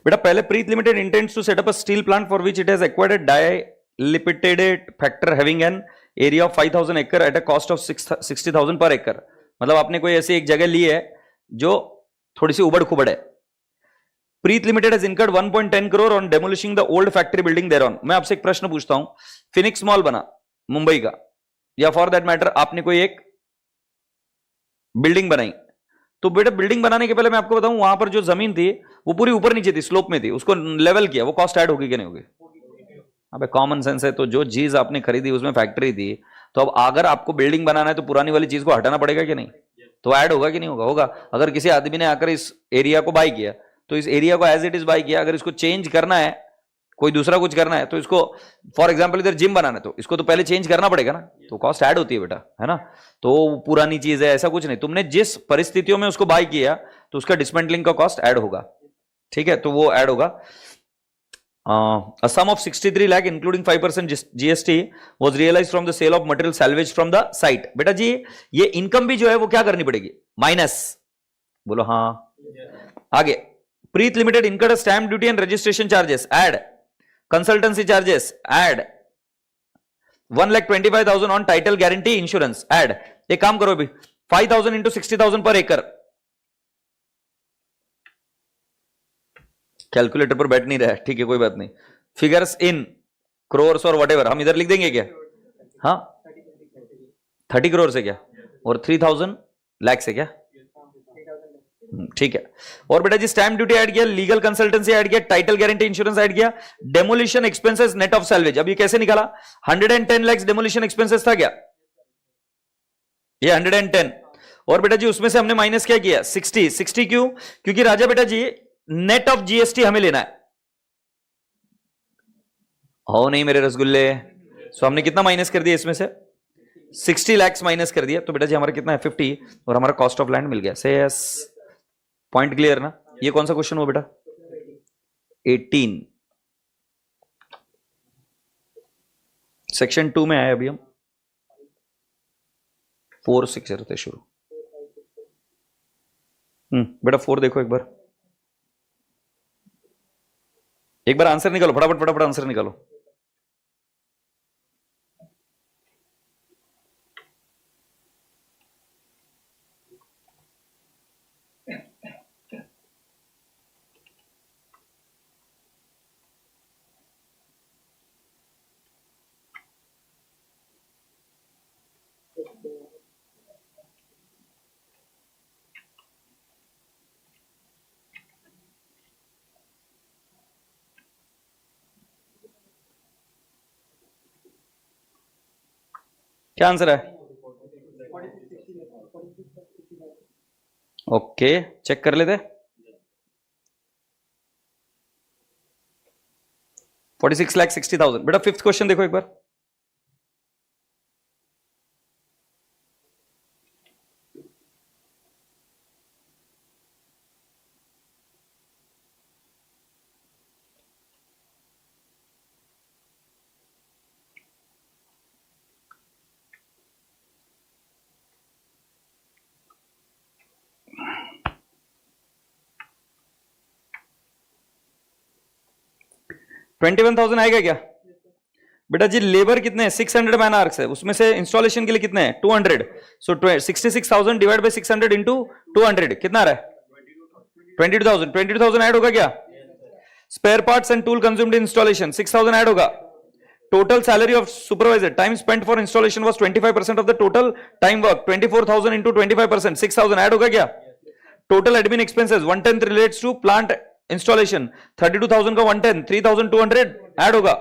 A: बेटा पहले Preet limited intends to set up a steel plant for which it has acquired a dilapidated factor having an area of 5000 एकड़ एट अ कॉस्ट ऑफ 60,000 पर एकड़। मतलब आपने कोई ऐसी एक जगह ली है जो थोड़ी सी उबड़ खुबड़ है। Preet limited has incurred 1.10 crore on demolishing the old factory building there on. मैं आपसे एक प्रश्न पूछता हूं, फिनिक्स मॉल बना मुंबई का, या फॉर दैट मैटर आपने कोई एक बिल्डिंग बनाई, तो बेटा बिल्डिंग बनाने के पहले मैं आपको बताऊं वहां पर जो जमीन थी वो पूरी ऊपर नीचे थी, स्लोप में थी, उसको लेवल किया, वो कॉस्ट ऐड होगी कि नहीं होगी? अबे कॉमन सेंस है। तो जो चीज आपने खरीदी उसमें फैक्ट्री थी, तो अब अगर आपको बिल्डिंग बनाना है तो पुरानी वाली चीज को हटाना पड़ेगा कि नहीं? तो ऐड होगा कि नहीं होगा? होगा। अगर किसी आदमी ने आकर इस एरिया को बाय किया तो इस एरिया को एज इट इज बाय किया, अगर इसको चेंज करना है, कोई दूसरा कुछ करना है, तो इसको फॉर एग्जांपल इधर जिम बनाना है तो इसको तो पहले चेंज करना पड़ेगा ना, तो कॉस्ट ऐड होती है बेटा, है ना? तो पुरानी चीज है ऐसा कुछ नहीं, तुमने जिस परिस्थितियों में उसको बाय किया तो उसका डिसमेंटलिंग का कॉस्ट ऐड होगा, ठीक है? तो वो ऐड होगा। A sum of 63 lakh including 5% GST was realized from the sale of material salvaged from the site। बेटा जी ये इनकम भी जो है वो क्या करनी पड़ेगी? माइनस। बोलो हाँ। आगे, Preet limited incurred stamp duty and registration charges add, consultancy charges add, 1,25,000 on title guarantee insurance add. एक काम करो अभी 5,000 इंटू 60,000 पर एकड़। कैलकुलेटर पर बैठ नहीं रहा है, ठीक है कोई बात नहीं। फिगर्स इन क्रोर्स और व्हाटएवर हम इधर लिख देंगे क्या? हाँ 30 करोड़ से क्या, और 3,000 लाख से क्या? ठीक है। और बेटा जी स्टैम्प ड्यूटी ऐड किया, लीगल कंसल्टेंसी ऐड किया, टाइटल गारंटी इंश्योरेंस ऐड किया, demolition expenses net of salvage. अब ये कैसे निकाला? 110 लाख डेमोलिशन एक्सपेंसेस था क्या? ये 110, और बेटा जी उसमें से हमने माइनस क्या किया? 60 क्यों? क्योंकि राजा बेटा जी नेट ऑफ जीएसटी हमें लेना है, हो नहीं मेरे रसगुल्ले? सो हमने कितना माइनस कर दिया इसमें से? 60 लाख माइनस कर दिया, तो बेटा जी हमारा कितना है? 50, और हमारा कॉस्ट ऑफ लैंड मिल गया। से यस, पॉइंट क्लियर ना? ये कौन सा क्वेश्चन हुआ बेटा? 18 सेक्शन 2 में आए। अभी हम 4 से करते शुरू। बेटा 4 देखो एक बार आंसर निकालो, फटाफट आंसर निकालो। क्या आंसर है? ओके चेक कर लेते। 46,60,000। बेटा 5th क्वेश्चन देखो एक बार। $21,000 आएगा क्या? बेटा जी लेबर कितने हैं? 600 मैन आवर्स है, उसमें से इंस्टॉलेशन के लिए कितने हैं? 200। सो 66,000 डिवाइड बाय 600 इंटू 200 कितना आ रहा है? 22,000 ऐड होगा क्या? Spare parts and tool consumed in installation 6000 add होगा. Total salary of supervisor time spent for installation was 25% of the total time work. 24,000 into 25%, 6,000 add होगा क्या? Total admin expenses 110 relates to plant installation. 32,000 का 110, 3,200 add होगा.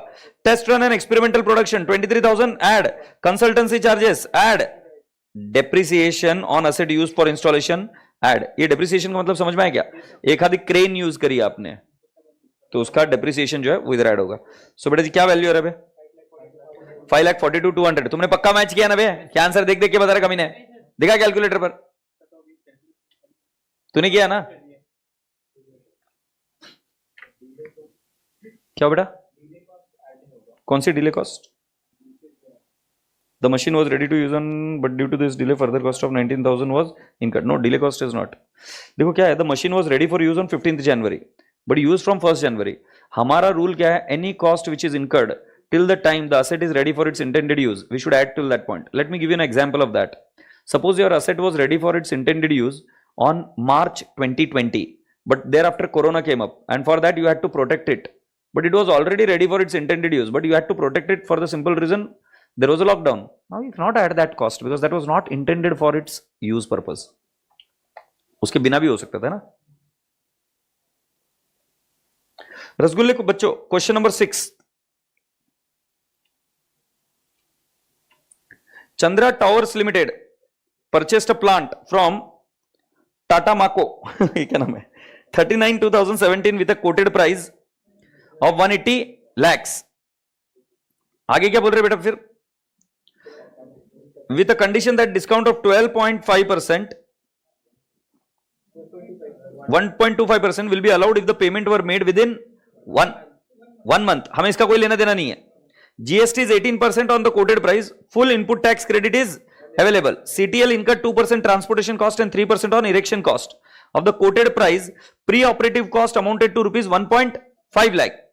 A: Test run and experimental production 23,000 add. Consultancy charges add. Depreciation on asset use for installation add. ये depreciation का मतलब समझ में आया क्या? एक आधी क्रेन यूज करी आपने तो उसका डेप्रिसिएशन जो है वो इधर ऐड होगा. सो बेटा जी क्या वैल्यू है 5,42,200. तुमने पक्का मैच किया ना बे? क्या आंसर देख देख के बता रहा कमी ने? दिखा कैलकुलेटर पर? तूने किया ना? क्या बेटा? कौन सी delay cost? The machine was ready to use on, but due to this delay, further cost of 19,000 was incurred. No, delay cost is not. देखो क्या है? The machine was ready for use on 15th January, but used from 1st January. हमारा rule क्या है? Any cost which is incurred till the time the asset is ready for its intended use, we should add till that point. Let me give you an example of that. Suppose your asset was ready for its intended use on March 2020, but thereafter Corona came up, and for that you had to protect it. But it was already ready for its intended use, but you had to protect it for the simple reason there was a lockdown. Now you cannot add that cost because that was not intended for its use purpose. उसके बिना भी हो सकता था ना. रसगुल्ले को बच्चों question number 6. Chandra Towers Limited purchased a plant from Tata Mako क्या नाम है 39/2017 with a quoted price of 180 lakhs. आगे क्या बोल रहे बेटा फिर? With a condition that discount of 12.5%, 1.25% will be allowed if the payment were made within one month. हमें इसका कोई लेना देना नहीं है. GST is 18% on the quoted price. Full input tax credit is available. CTL incurred 2% transportation cost and 3% on erection cost. Of the quoted price, pre-operative cost amounted to rupees 1.5 lakh.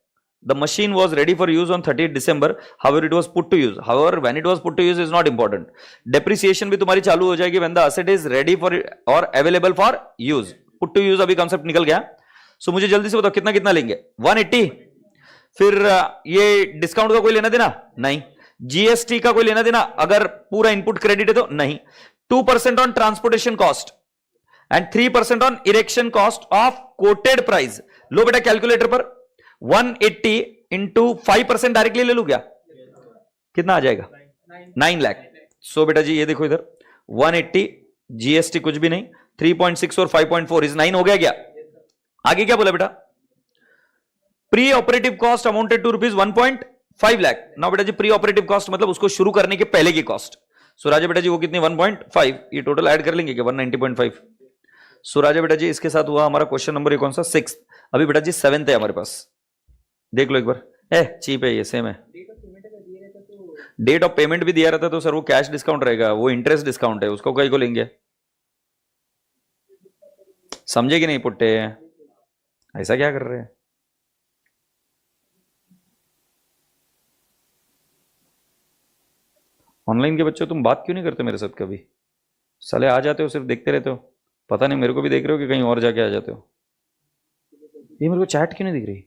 A: The machine was ready for use on 30th December. However, it was put to use. However, when it was put to use is not important. Depreciation भी तुम्हारी चालू हो जाएगी when the asset is ready for or available for use. Put to use अभी concept निकल गया. So मुझे जल्दी से बताओ कितना कितना लेंगे? 180. फिर ये डिस्काउंट का कोई लेना देना नहीं. जीएसटी का कोई लेना देना अगर पूरा इनपुट क्रेडिट है तो नहीं. 2% on transportation cost and 3% on erection cost of quoted price. लो बेटा कैलकुलेटर पर 180 इंटू 5% डायरेक्टली ले लू क्या? कितना आ जाएगा? 9 लाख. सो बेटा जी ये देखो इधर 180 जीएसटी कुछ भी नहीं 3.6 और 5.4 इज 9 हो गया क्या? आगे क्या बोला बेटा? Pre operative cost amounted to rupees 1.5 lakh. Now बेटा जी प्री ऑपरेटिव कॉस्ट मतलब उसको शुरू करने के पहले की कॉस्ट. सो राजा बेटा जी वो कितनी 1.5. ये टोटल ऐड कर लेंगे क्या? 190.5. सो राजा बेटा जी इसके साथ हुआ हमारा क्वेश्चन नंबर ये कौन सा? 6. अभी बेटा जी 7th है हमारे पास. देख लो एक बार. चीप है ये सेम है. डेट ऑफ पेमेंट भी दिया रहता तो सर वो कैश डिस्काउंट रहेगा. वो इंटरेस्ट डिस्काउंट है उसको कहीं को लेंगे. समझे कि नहीं पुट्टे? ऐसा क्या कर रहे हैं? ऑनलाइन के बच्चों तुम बात क्यों नहीं करते मेरे साथ कभी? साले आ जाते हो सिर्फ देखते रहते हो. पता नहीं मेरे को भी देख रहे हो कि कहीं और जाके आ जाते हो. ये मेरे को चैट क्यों नहीं दिख रही?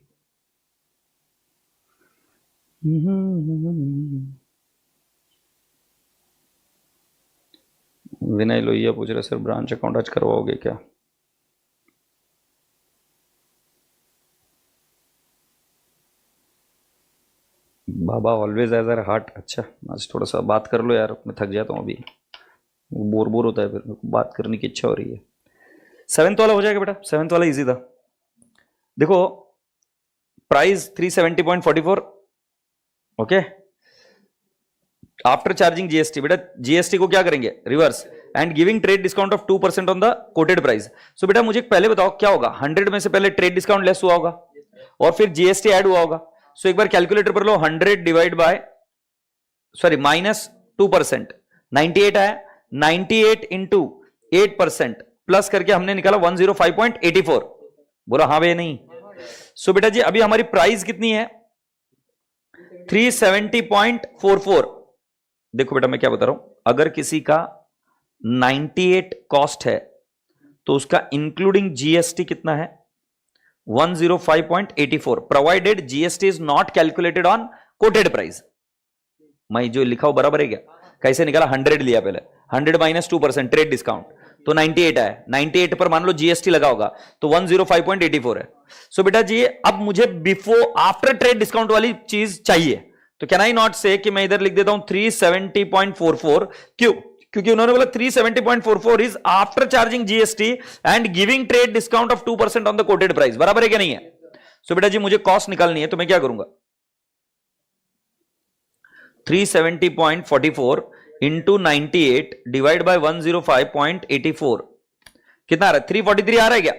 A: विनय लोहिया पूछ रहे सर ब्रांच अकाउंट आज करवाओगे क्या? बाबा ऑलवेज एज आर हार्ट. अच्छा आज थोड़ा सा बात कर लो यार. मैं थक जाता हूँ अभी. बोर बोर होता है फिर बात करने की इच्छा हो रही है. 7th वाला हो जाएगा बेटा. 7th वाला इजी था. देखो price 370.44. Okay after charging GST. बेटा जीएसटी को क्या करेंगे? Reverse and giving trade discount of 2% on the quoted price. So बेटा मुझे पहले बताओ क्या होगा? 100 में से पहले ट्रेड डिस्काउंट लेस हुआ होगा और फिर जीएसटी ऐड हुआ होगा. सो एक बार कैलकुलेटर पर लो. 100 डिवाइड बाय माइनस 2%. 98 आया. 98 इंटू 8% प्लस करके हमने निकाला 105.84. बोला हाँ भैया नहीं. सो बेटा जी अभी हमारी प्राइस कितनी है? 370.44. देखो बेटा मैं क्या बता रहा हूं. अगर किसी का 98 कॉस्ट है तो उसका इंक्लूडिंग जीएसटी कितना है? 105.84 provided GST is not calculated on quoted price. मैं जो लिखा हूं बराबर है क्या? कैसे निकाला? 100 लिया पहले, 100 माइनस 2% ट्रेड डिस्काउंट, तो 98 आया। 98 पर मान लो जीएसटी लगा होगा तो 105.84 है। सो बेटा जी अब मुझे बिफोर आफ्टर ट्रेड डिस्काउंट वाली चीज चाहिए, तो कैन आई नॉट से कि मैं इधर लिख देता हूं 370.44? क्यों? क्योंकि उन्होंने बोला 370.44 is after charging GST and giving trade discount of 2% on the quoted price. बराबर है क्या नहीं है? सो बेटा जी मुझे कॉस्ट निकालनी है, तो मैं क्या करूंगा? 370.44 इंटू 98 डिवाइड बाय 105.84 कितना आ रहा है? 343 आ रहा है क्या?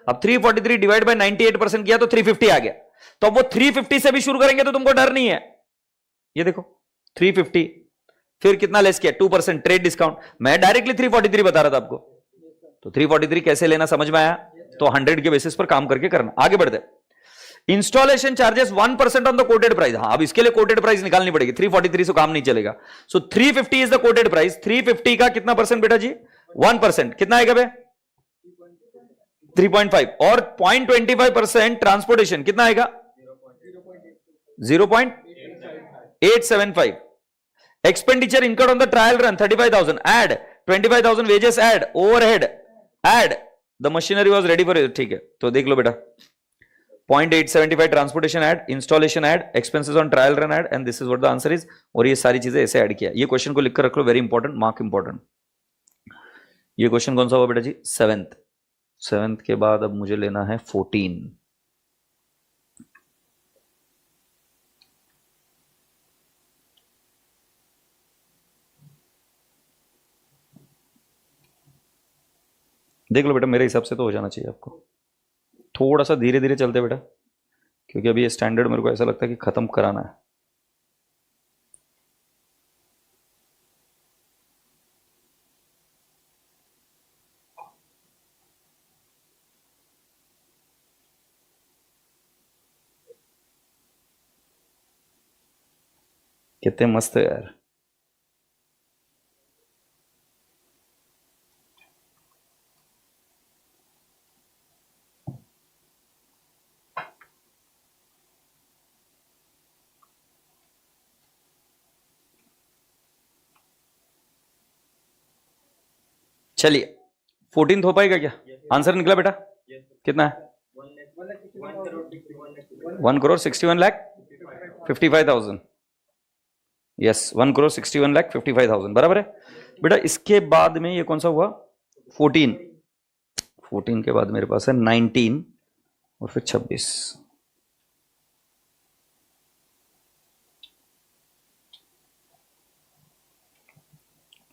A: अब 343 डिवाइड बाय 98% किया तो 350 आ गया। तो अब वो 350 से भी शुरू करेंगे तो तुमको डर नहीं है। ये देखो 350 फिर कितना लेस किया? 2% ट्रेड डिस्काउंट। मैं डायरेक्टली 343 बता रहा था आपको, तो 343 कैसे लेना समझ में आया? तो 100 के बेसिस पर काम करके करना। आगे बढ़ते। Installation charges 1% on the quoted price. हाँ अब इसके लिए कोटेड प्राइस निकालनी पड़ेगी, 343 से काम नहीं चलेगा। सो 350 इज द कोटेड प्राइस। 350 का कितना परसेंट बेटा जी? 1%। कितना आएगा बे? 3.5। और 0.25% ट्रांसपोर्टेशन कितना आएगा? 0.875। Expenditure incurred on the trial run 35,000 add 25,000 wages add overhead add the machinery was ready for it. ठीक है तो देख लो बेटा 0.875 transportation add, installation add, expenses on trial run add and this is what the answer is. और ये सारी चीजें ऐसे ऐड किया। ये क्वेश्चन को लिखकर रख लो, वेरी इंपॉर्टेंट, मार्क इंपॉर्टेंट। ये क्वेश्चन कौन सा हुआ बेटा जी? 7th के बाद अब मुझे लेना है 14। देख लो बेटा मेरे हिसाब से तो हो जाना चाहिए आपको। थोड़ा सा धीरे धीरे चलते बेटा, क्योंकि अभी ये स्टैंडर्ड मेरे को ऐसा लगता है कि खत्म कराना है। कितने मस्त है यार। चलिए 14th हो पाएगा क्या? आंसर निकला बेटा? कितना है? 1,61,55,000। यस 1,61,55,000 बराबर है बेटा। इसके बाद में ये कौन सा हुआ? 14 के बाद मेरे पास है 19 और फिर 26।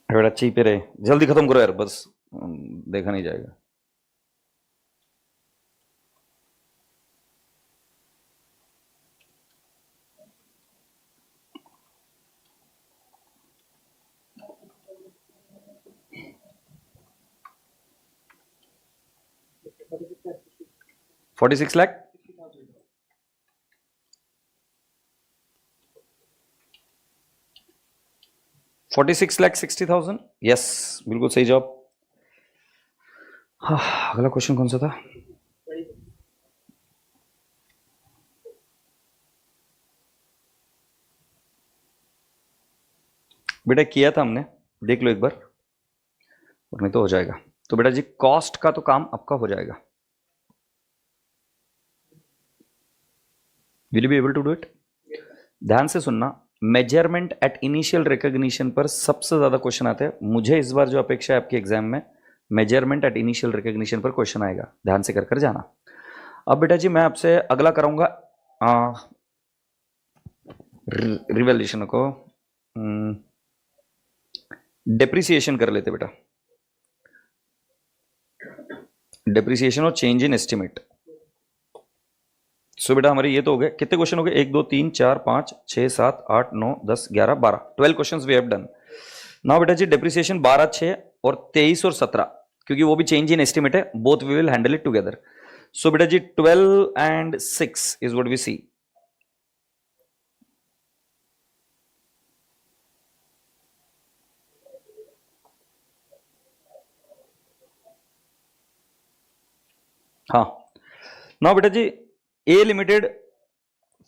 A: बेटा अच्छी पे रहे, जल्दी खत्म करो यार, बस देखा नहीं जाएगा। $46 लाख 46,60,000। यस बिल्कुल सही जवाब। हाँ अगला क्वेश्चन कौन सा था? बेटा किया था हमने, देख लो एक बार, और नहीं तो हो जाएगा। तो बेटा जी कॉस्ट का तो काम आपका हो जाएगा। Will you be able to do it? ध्यान से सुनना, मेजरमेंट एट इनिशियल रिकॉग्निशन पर सबसे ज्यादा क्वेश्चन आते हैं। मुझे इस बार जो अपेक्षा है आपके एग्जाम में, मेजरमेंट एट इनिशियल रिकॉग्निशन पर क्वेश्चन आएगा, ध्यान से कर जाना। अब बेटा जी मैं आपसे अगला कराऊंगा रिवैल्यूएशन को, डेप्रिसिएशन कर लेते बेटा, डेप्रिसिएशन और चेंज इन एस्टिमेट। सो बेटा हमारे ये तो हो गए, कितने क्वेश्चन हो गए? 1 2 3 4 5 6 7 8 9 10 11 12 12 questions we have done. Now बेटा जी डेप्रिसिएशन 12 6 और 23 और 17, क्योंकि वो भी चेंज इन एस्टिमेट है, both we will handle it together. So बेटा जी 12 and 6 is what we see. हाँ नाउ बेटा जी, A limited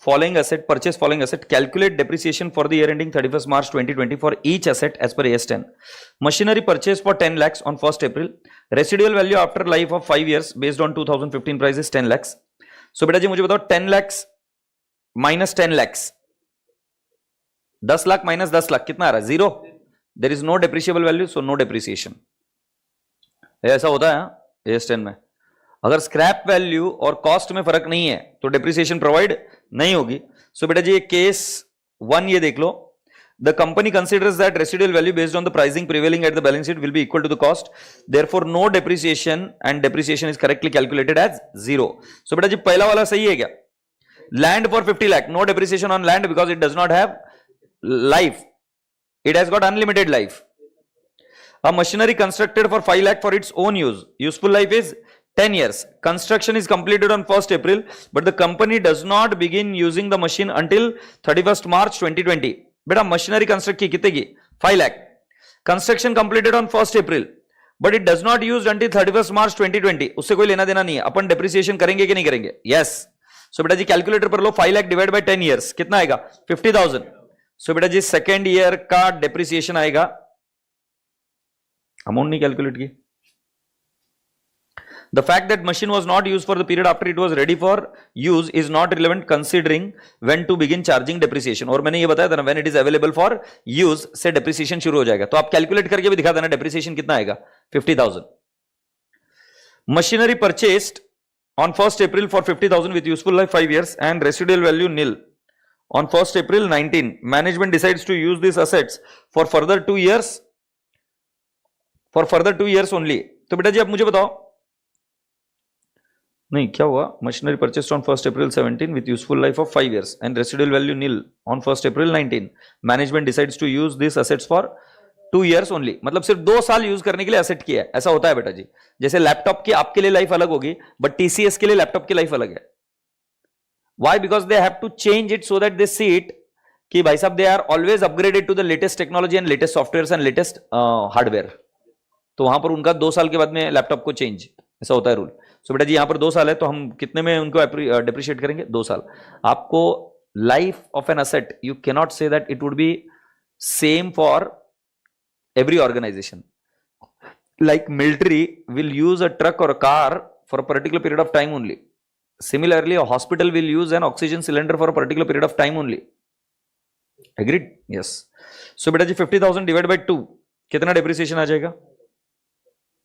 A: following asset purchase following asset, calculate depreciation for the year ending 31st March 2020 for each asset as per AS 10. Machinery purchase for 10 lakhs on 1st April, residual value after life of 5 years based on 2015 prices 10 lakhs. So बेटा जी मुझे बताओ 10 lakhs minus 10 lakhs, 10 lakh minus 10 lakh कितना आ रहा है? Zero. There is no depreciable value, so no depreciation. ऐसा होता है AS 10 में. अगर स्क्रैप वैल्यू और कॉस्ट में फर्क नहीं है तो डेप्रिसिएशन प्रोवाइड नहीं होगी. सो बेटा जी ये केस 1 ये देख लो. The company considers that residual value based on the pricing prevailing at the balance sheet will be equal to the cost, therefore no depreciation and depreciation is correctly calculated as zero. So बेटा जी पहला वाला सही है क्या? Land for 50 lakh, no depreciation on land because it does not have life, it has got unlimited life. A machinery constructed for 5 lakh for its own use, useful life is 10 years. Construction is completed on 1st April, but the company does not begin using the machine until 31st March 2020. बेटा machinery construct की कितने की? 5 lakh. Construction completed on 1st April, but it does not use until 31st March 2020. उससे कोई लेना देना नहीं है. अपन डेप्रिसिएशन करेंगे कि नहीं करेंगे? यस. सो बेटा जी कैलकुलेटर पर लो, 5 लाख डिवाइड बाय 10 years कितना आएगा? 50,000. सो बेटा जी सेकेंड ईयर का डेप्रिसिएशन आएगा, अमाउंट नहीं कैलकुलेट की. The fact that machine was not used for the period after it was ready for use is not relevant considering when to begin charging depreciation. और मैंने ये बताया था ना, when it is available for use से depreciation शुरू हो जाएगा. तो आप कैलकुलेट करके भी दिखा देना depreciation कितना आएगा? 50,000. Machinery purchased on 1st April for 50,000 with useful life 5 years and residual value nil. On 1st April 19, management decides to use these assets for further 2 years. For further 2 years only. तो बेटा जी आप मुझे बताओ, नहीं क्या हुआ? Machinery purchased on 1st April 17 with useful life of 5 years and residual value nil on 1st April 19. Management decides to use these assets for 2 years only. मतलब सिर्फ 2 साल यूज करने के लिए एसेट किया है. ऐसा होता है बेटा जी. जैसे लैपटॉप की आपके लिए लाइफ अलग होगी, बट टीसीएस के लिए लैपटॉप की लाइफ अलग है. Why? Because they have to change it so that they see it कि भाई साहब they are always upgraded to the latest technology and latest softwares and latest hardware. तो वहां पर उनका 2 साल के बाद में लैपटॉप को चेंज, ऐसा होता है रूल. सो बेटा जी यहां पर 2 साल है तो हम कितने में उनको डेप्रिशिएट करेंगे? 2 साल. आपको life of an asset you can not say that it would be same for every organisation. Like military will use a truck और a car for a particular period of time only. Similarly a hospital will use an oxygen cylinder for a particular period of time only. Agreed? Yes. So बेटा जी 50,000 divide by 2 कितना depreciation आ जाएगा?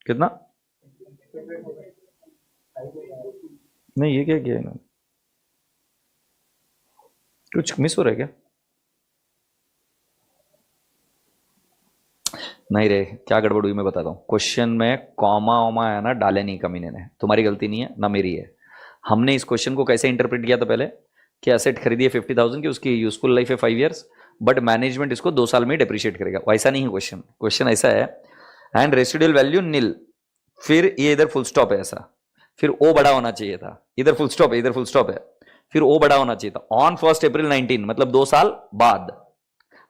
A: कितना? नहीं ये क्या किया इन्होंने? कुछ मिस हो रहा है क्या? नहीं रे, क्या गड़बड़ हुई मैं बताता हूँ. क्वेश्चन में कॉमा वॉमा है ना, डाले नहीं कमीने ने. तुम्हारी गलती नहीं है ना मेरी है. हमने इस क्वेश्चन को कैसे इंटरप्रेट किया था पहले कि एसेट खरीदी है 50,000 की, उसकी यूजफुल लाइफ है 5 years, बट मैनेजमेंट इसको 2 साल में डिप्रिशिएट करेगा. वैसा नहीं है क्वेश्चन. क्वेश्चन ऐसा है एंड रेसिडुअल वैल्यू नील, फिर ये इधर फुल स्टॉप है ऐसा, फिर ओ बड़ा होना चाहिए था, इधर फुल स्टॉप है, इधर फुल स्टॉप है, फिर ओ बड़ा होना चाहिए था. ऑन 1st April 19 मतलब 2 साल बाद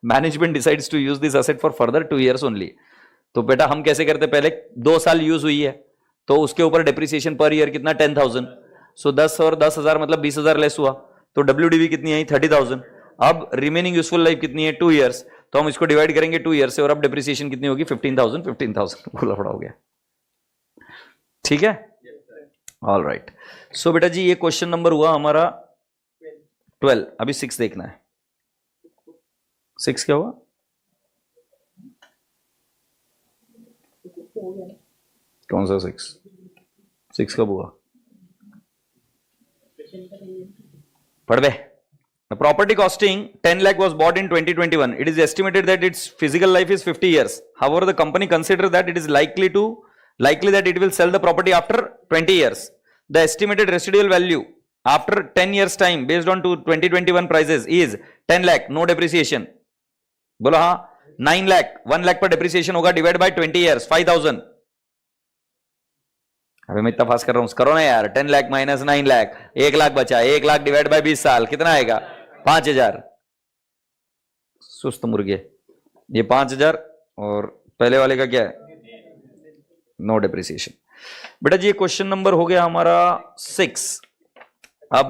A: management decides to use this asset for further 2 years ओनली. तो बेटा हम कैसे करते? पहले 2 साल यूज हुई है तो उसके ऊपर डेप्रिसिएशन पर ईयर कितना? 10,000. सो 10 और 10,000 मतलब 20,000 लेस हुआ, तो डब्ल्यूडीवी कितनी आई? 30,000. अब रिमेनिंग यूजफुल लाइफ कितनी है? 2 years. तो हम इसको डिवाइड करेंगे 2 years से, और अब डेप्रिसिएशन कितनी होगी? 15,000. 15,000 बोला पड़ा हो गया. ठीक है, ऑल राइट. सो बेटा जी ये क्वेश्चन नंबर हुआ हमारा 12. अभी 6 देखना है. 6 क्या हुआ? कौन सा 6? 6 कब हुआ? पढ़ बे. The property costing 10 lakh was bought in 2021. It is estimated that its physical life is 50 years. However, the company considers that it is likely that it will sell the property after 20 years. The estimated residual value after 10 years time based on 2021 prices is 10 lakh, no depreciation. बोलो हाँ. 9 lakh, 1 lakh पर depreciation होगा, divide by 20 years, 5,000. अभी मैं इतना fast कर रहा हूं, करो ना यार. 10 लाख माइनस 9 लाख, 1 लाख बचा. 1 लाख डिवाइड बाय 20 साल कितना आएगा? 5,000. सुस्त मुर्गे. ये 5,000 और पहले वाले का क्या है? No depreciation. बेटा जी ये क्वेश्चन नंबर हो गया हमारा 6. अब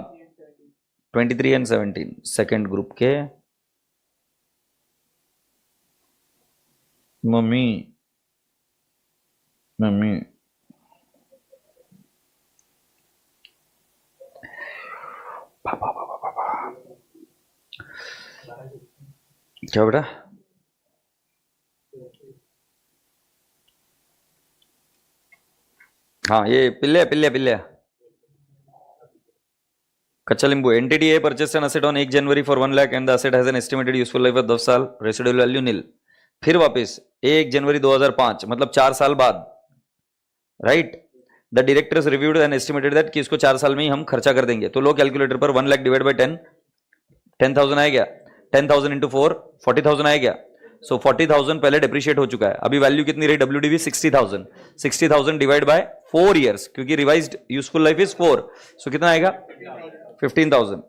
A: 23 एंड 17 सेकेंड ग्रुप के मम्मी मम्मी पापा पापा पापा क्या बेटा? हाँ ये पिल्ले पिल्ले पिल्ले कच्चा लिंबू entity A purchase an asset on 1 January for 1 lakh and the asset has an estimated useful life of 10 साल, रेसिडुअल वैल्यू नील। फिर वापस 1 जनवरी 2005 मतलब 4 साल बाद, right? The directors reviewed and estimated that कि इसको 4 साल में ही हम खर्चा कर देंगे। तो लो कैलकुलेटर पर 1 लाख डिवाइड बाय 10, 10,000 आएगा, 10,000 इंटू 4 40,000 आएगा। सो 40,000 पहले डिप्रिशिएट हो चुका है। अभी वैल्यू कितनी रही WDV? 60,000। 60,000 डिवाइड बाय 4 ईयर्स, क्योंकि रिवाइज्ड यूजफुल लाइफ इज 4, सो कितना आएगा? 15,000।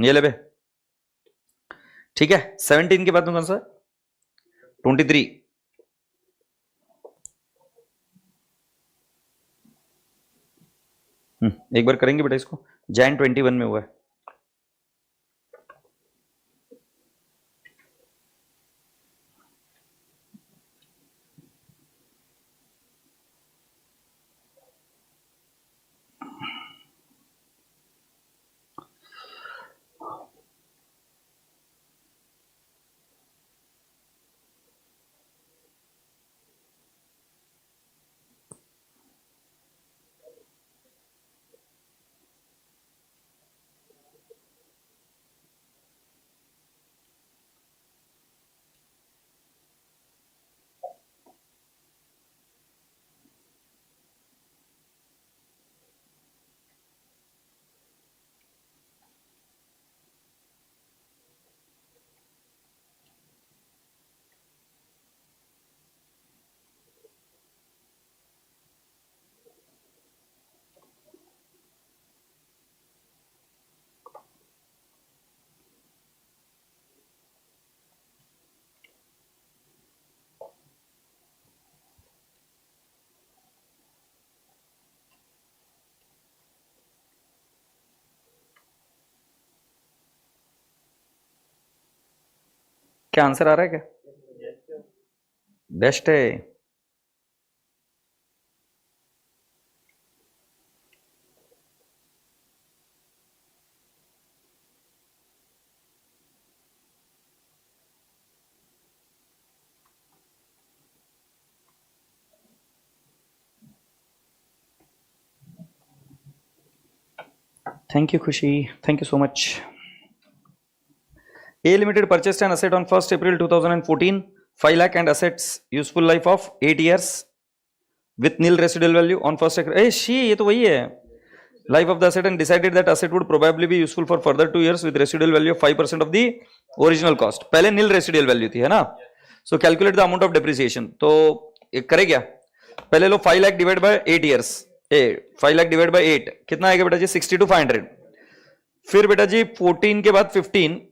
A: ये ले बे, ठीक है। 17 के बाद में कौन सा? 23। एक बार करेंगे बेटा इसको, जैन 21 में हुआ है। क्या आंसर आ रहा है क्या? बेस्ट है। थैंक यू खुशी, thank you so much. A Limited purchased an asset on 1st April 2014, 5 lakh and assets useful life of 8 years with nil residual value on 1st April. A she, ये तो वही है, life of the asset, and decided that asset would probably be useful for further 2 years with residual value of 5% of the original cost. पहले nil residual value थी, है ना? So calculate the amount of depreciation. तो करे क्या? पहले लो 5 lakh divided by 8 years, 5 lakh divided by 8 कितना आएगा बेटा जी? 62,500। फिर बेटा जी 14 के बाद 15,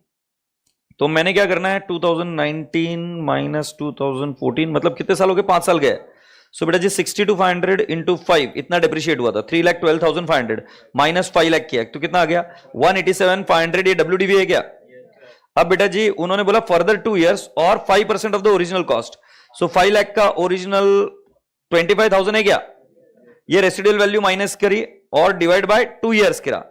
A: तो मैंने क्या करना है? 2019 माइनस 2014 मतलब कितने साल हो गए? 5 साल गए। सो बेटा जी 62,500 इंटू 5 इतना डिप्रिशिएट हुआ था। 3,12,500 माइनस 5 लाख किया तो कितना आ गया? 187,500। ये WDV है क्या? अब बेटा जी उन्होंने बोला फर्दर 2 इयर्स और 5% ऑफ द ओरिजिनल कॉस्ट। सो 5 लाख का ओरिजिनल 25,000 है क्या? ये रेसिडुअल वैल्यू माइनस करी और डिवाइड बाय 2 इयर्स करा।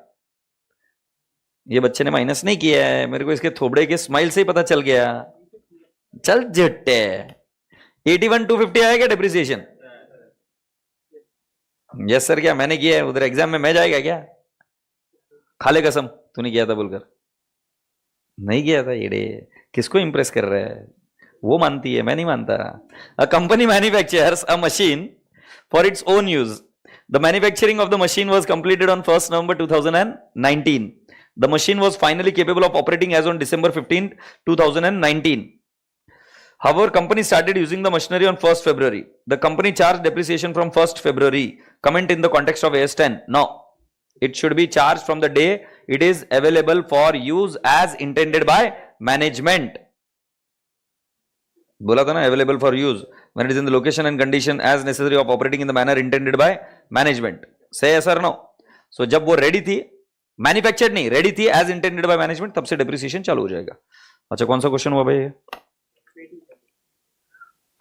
A: ये बच्चे ने माइनस नहीं किया है, मेरे को इसके थोबड़े के स्माइल से ही पता चल गया। चल झट्टे 81,250 आएगा डिप्रिसिएशन। यस सर, क्या मैंने किया है? उधर एग्जाम में मैं जाएगा क्या? खाले कसम तूने किया था बोलकर। नहीं किया था। ये किसको इंप्रेस कर रहा है? वो मानती है, मैं नहीं मानता। A company manufactures a machine for its own use. The manufacturing of the machine was completed on 1st November 2019. The machine was finally capable of operating as on December 15th, 2019. However, company started using the machinery on 1st February. The company charged depreciation from 1st February. Comment in the context of AS10. No, it should be charged from the day it is available for use as intended by management. बोला था ना, available for use when it is in the location and condition as necessary of operating in the manner intended by management. Say yes or no. सो जब वो ready थी, manufactured नहीं, ready थी as intended by management, तब से depreciation चालू हो जाएगा। अच्छा कौन सा क्वेश्चन हुआ भाई?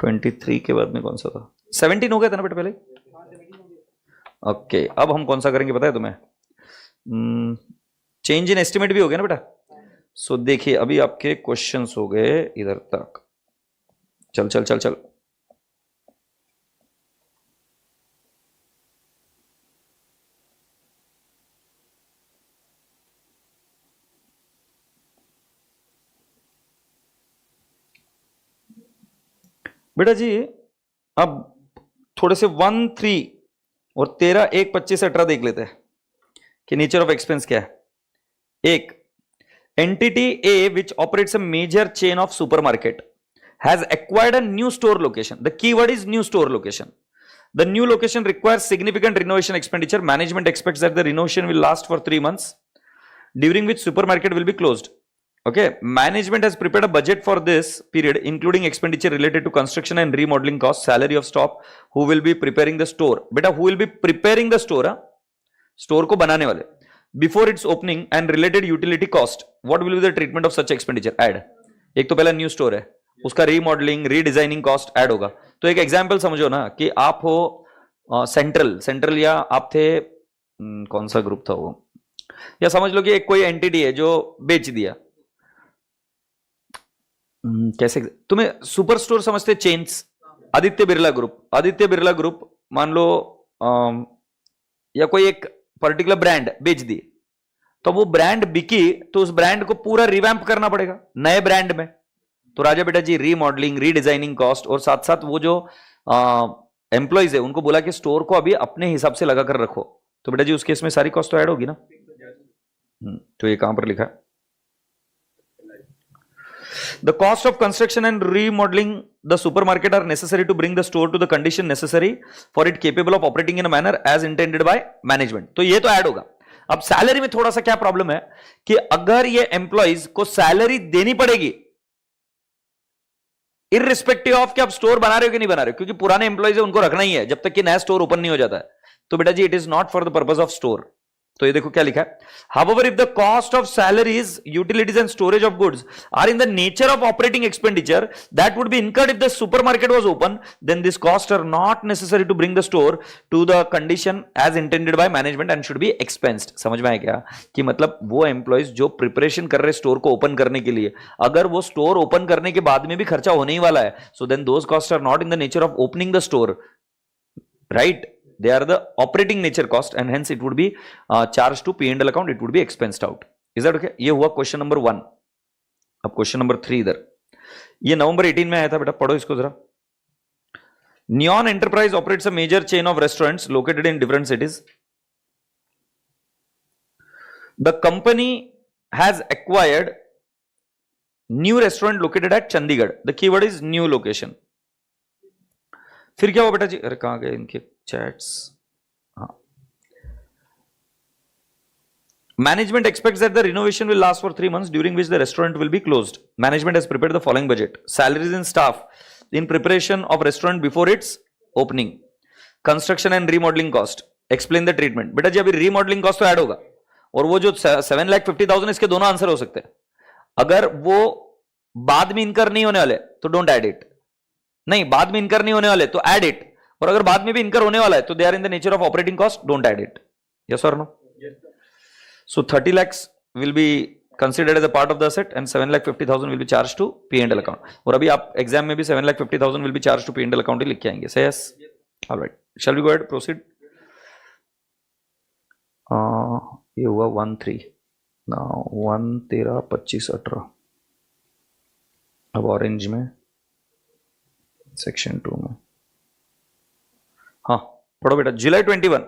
A: 23 के बाद में कौन सा था? 17 हो गया था ना बेटा पहले। ओके अब हम कौन सा करेंगे पता है तुम्हें? चेंज इन एस्टिमेट भी हो गया ना बेटा। सो देखिए अभी आपके क्वेश्चंस हो गए इधर तक। चल चल चल चल। बेटा जी अब थोड़े से 1, 3 और 13, 1, 25, 18 देख लेते हैं कि नेचर ऑफ एक्सपेंस क्या है। एक, entity A which operates a major chain of supermarket has acquired a new store location. The keyword is new store location. The new location requires significant renovation expenditure. Management expects that the renovation will last for 3 months, during which supermarket will be closed. Okay, management has prepared a budget for this period, including expenditure related to construction and remodeling costs, salary of staff who will be preparing the store. Beta, who will be preparing the store? Store को बनाने वाले. Before its opening and related utility cost, what will be the treatment of such expenditure? Add. एक तो पहला new store है, उसका remodelling redesigning cost add होगा। तो एक एग्जांपल समझो ना कि आप हो सेंट्रल या आप थे कौन सा ग्रुप था वो, या समझ लो कि एक कोई एंटिटी है जो बेच दिया। कैसे तुम्हें सुपर स्टोर समझते? चेन्स, आदित्य बिरला ग्रुप मान लो, या कोई एक पर्टिकुलर ब्रांड बेच दी, तो वो ब्रांड बिकी तो उस ब्रांड को पूरा रिवैम्प करना पड़ेगा नए ब्रांड में। तो राजा बेटा जी रीमॉडलिंग रीडिजाइनिंग कॉस्ट, और साथ साथ वो जो एम्प्लॉइज है उनको बोला कि स्टोर को अभी अपने हिसाब से लगा कर रखो, तो बेटा जी उस केस में सारी कॉस्ट तो ऐड होगी ना। तो ये कहां पर लिखा है? The cost of construction and remodeling the supermarket are necessary to bring the store to the condition necessary for it capable of operating in a manner as intended by management. तो ये तो ऐड होगा। अब salary में थोड़ा सा क्या problem है कि अगर ये एम्प्लॉइज को सैलरी देनी पड़ेगी इररिस्पेक्टिव ऑफ कि आप स्टोर बना रहे हो कि नहीं बना रहे हो, क्योंकि पुराने एम्प्लॉइज है उनको रखना ही है जब तक कि नया स्टोर ओपन नहीं हो जाता है। तो बेटा जी it is not for the purpose of store. तो ये देखो क्या लिखा है, however if the cost of salaries, utilities and storage of goods are in the nature of operating expenditure that would be incurred if the supermarket was open, then these costs are not necessary to bring the store to the condition as intended by management and should be expensed. समझ में आया क्या? कि मतलब वो employees जो preparation कर रहे स्टोर को ओपन करने के लिए, अगर वो स्टोर ओपन करने के बाद में भी खर्चा होने ही वाला है, so then those costs are not in the nature of opening the store, right? They are the operating nature cost and hence it would be charged to P&L account, it would be expensed out. Is that okay? ये हुआ question number 1। अब question number 3 इधर, ये नवंबर 18 में आया था बेटा, पढ़ो इसको जरा। Neon Enterprise operates a major chain of restaurants located in different cities. The company has acquired new restaurant located at Chandigarh. The keyword is new location. फिर क्या हुआ बेटा जी? अरे कहां गए इनके चैट्स? हाँ, management expects that the renovation will last for 3 months, during which the restaurant will be closed. Management has prepared the following budget: salaries and staff in preparation of restaurant before its opening, construction and remodeling cost. Explain the treatment. बेटा जी अभी remodeling cost तो add होगा, और वो जो 7,50,000 इसके दोनों answer हो सकते हैं। अगर वो बाद में इनकर नहीं होने वाले तो डोंट ऐड इट, नहीं बाद में इनकर नहीं होने वाले तो ऐड इट, और अगर बाद में भी इनकर होने वाला है तो they are in the nature of operating cost, don't add it. Yes और no? So 30 lakhs will be considered as a part of the asset and 7,50,000 will be charge to P&L account. और अभी आप exam में भी 7,50,000 will be charge to P&L account ही लिख के आएंगे। Say yes, alright, shall we go ahead, proceed. ये हुआ 1, 3, नाउ 1, 13, 25, 18। अब ऑरेंज में सेक्शन 2 में, हाँ पढ़ो बेटा। जुलाई 21,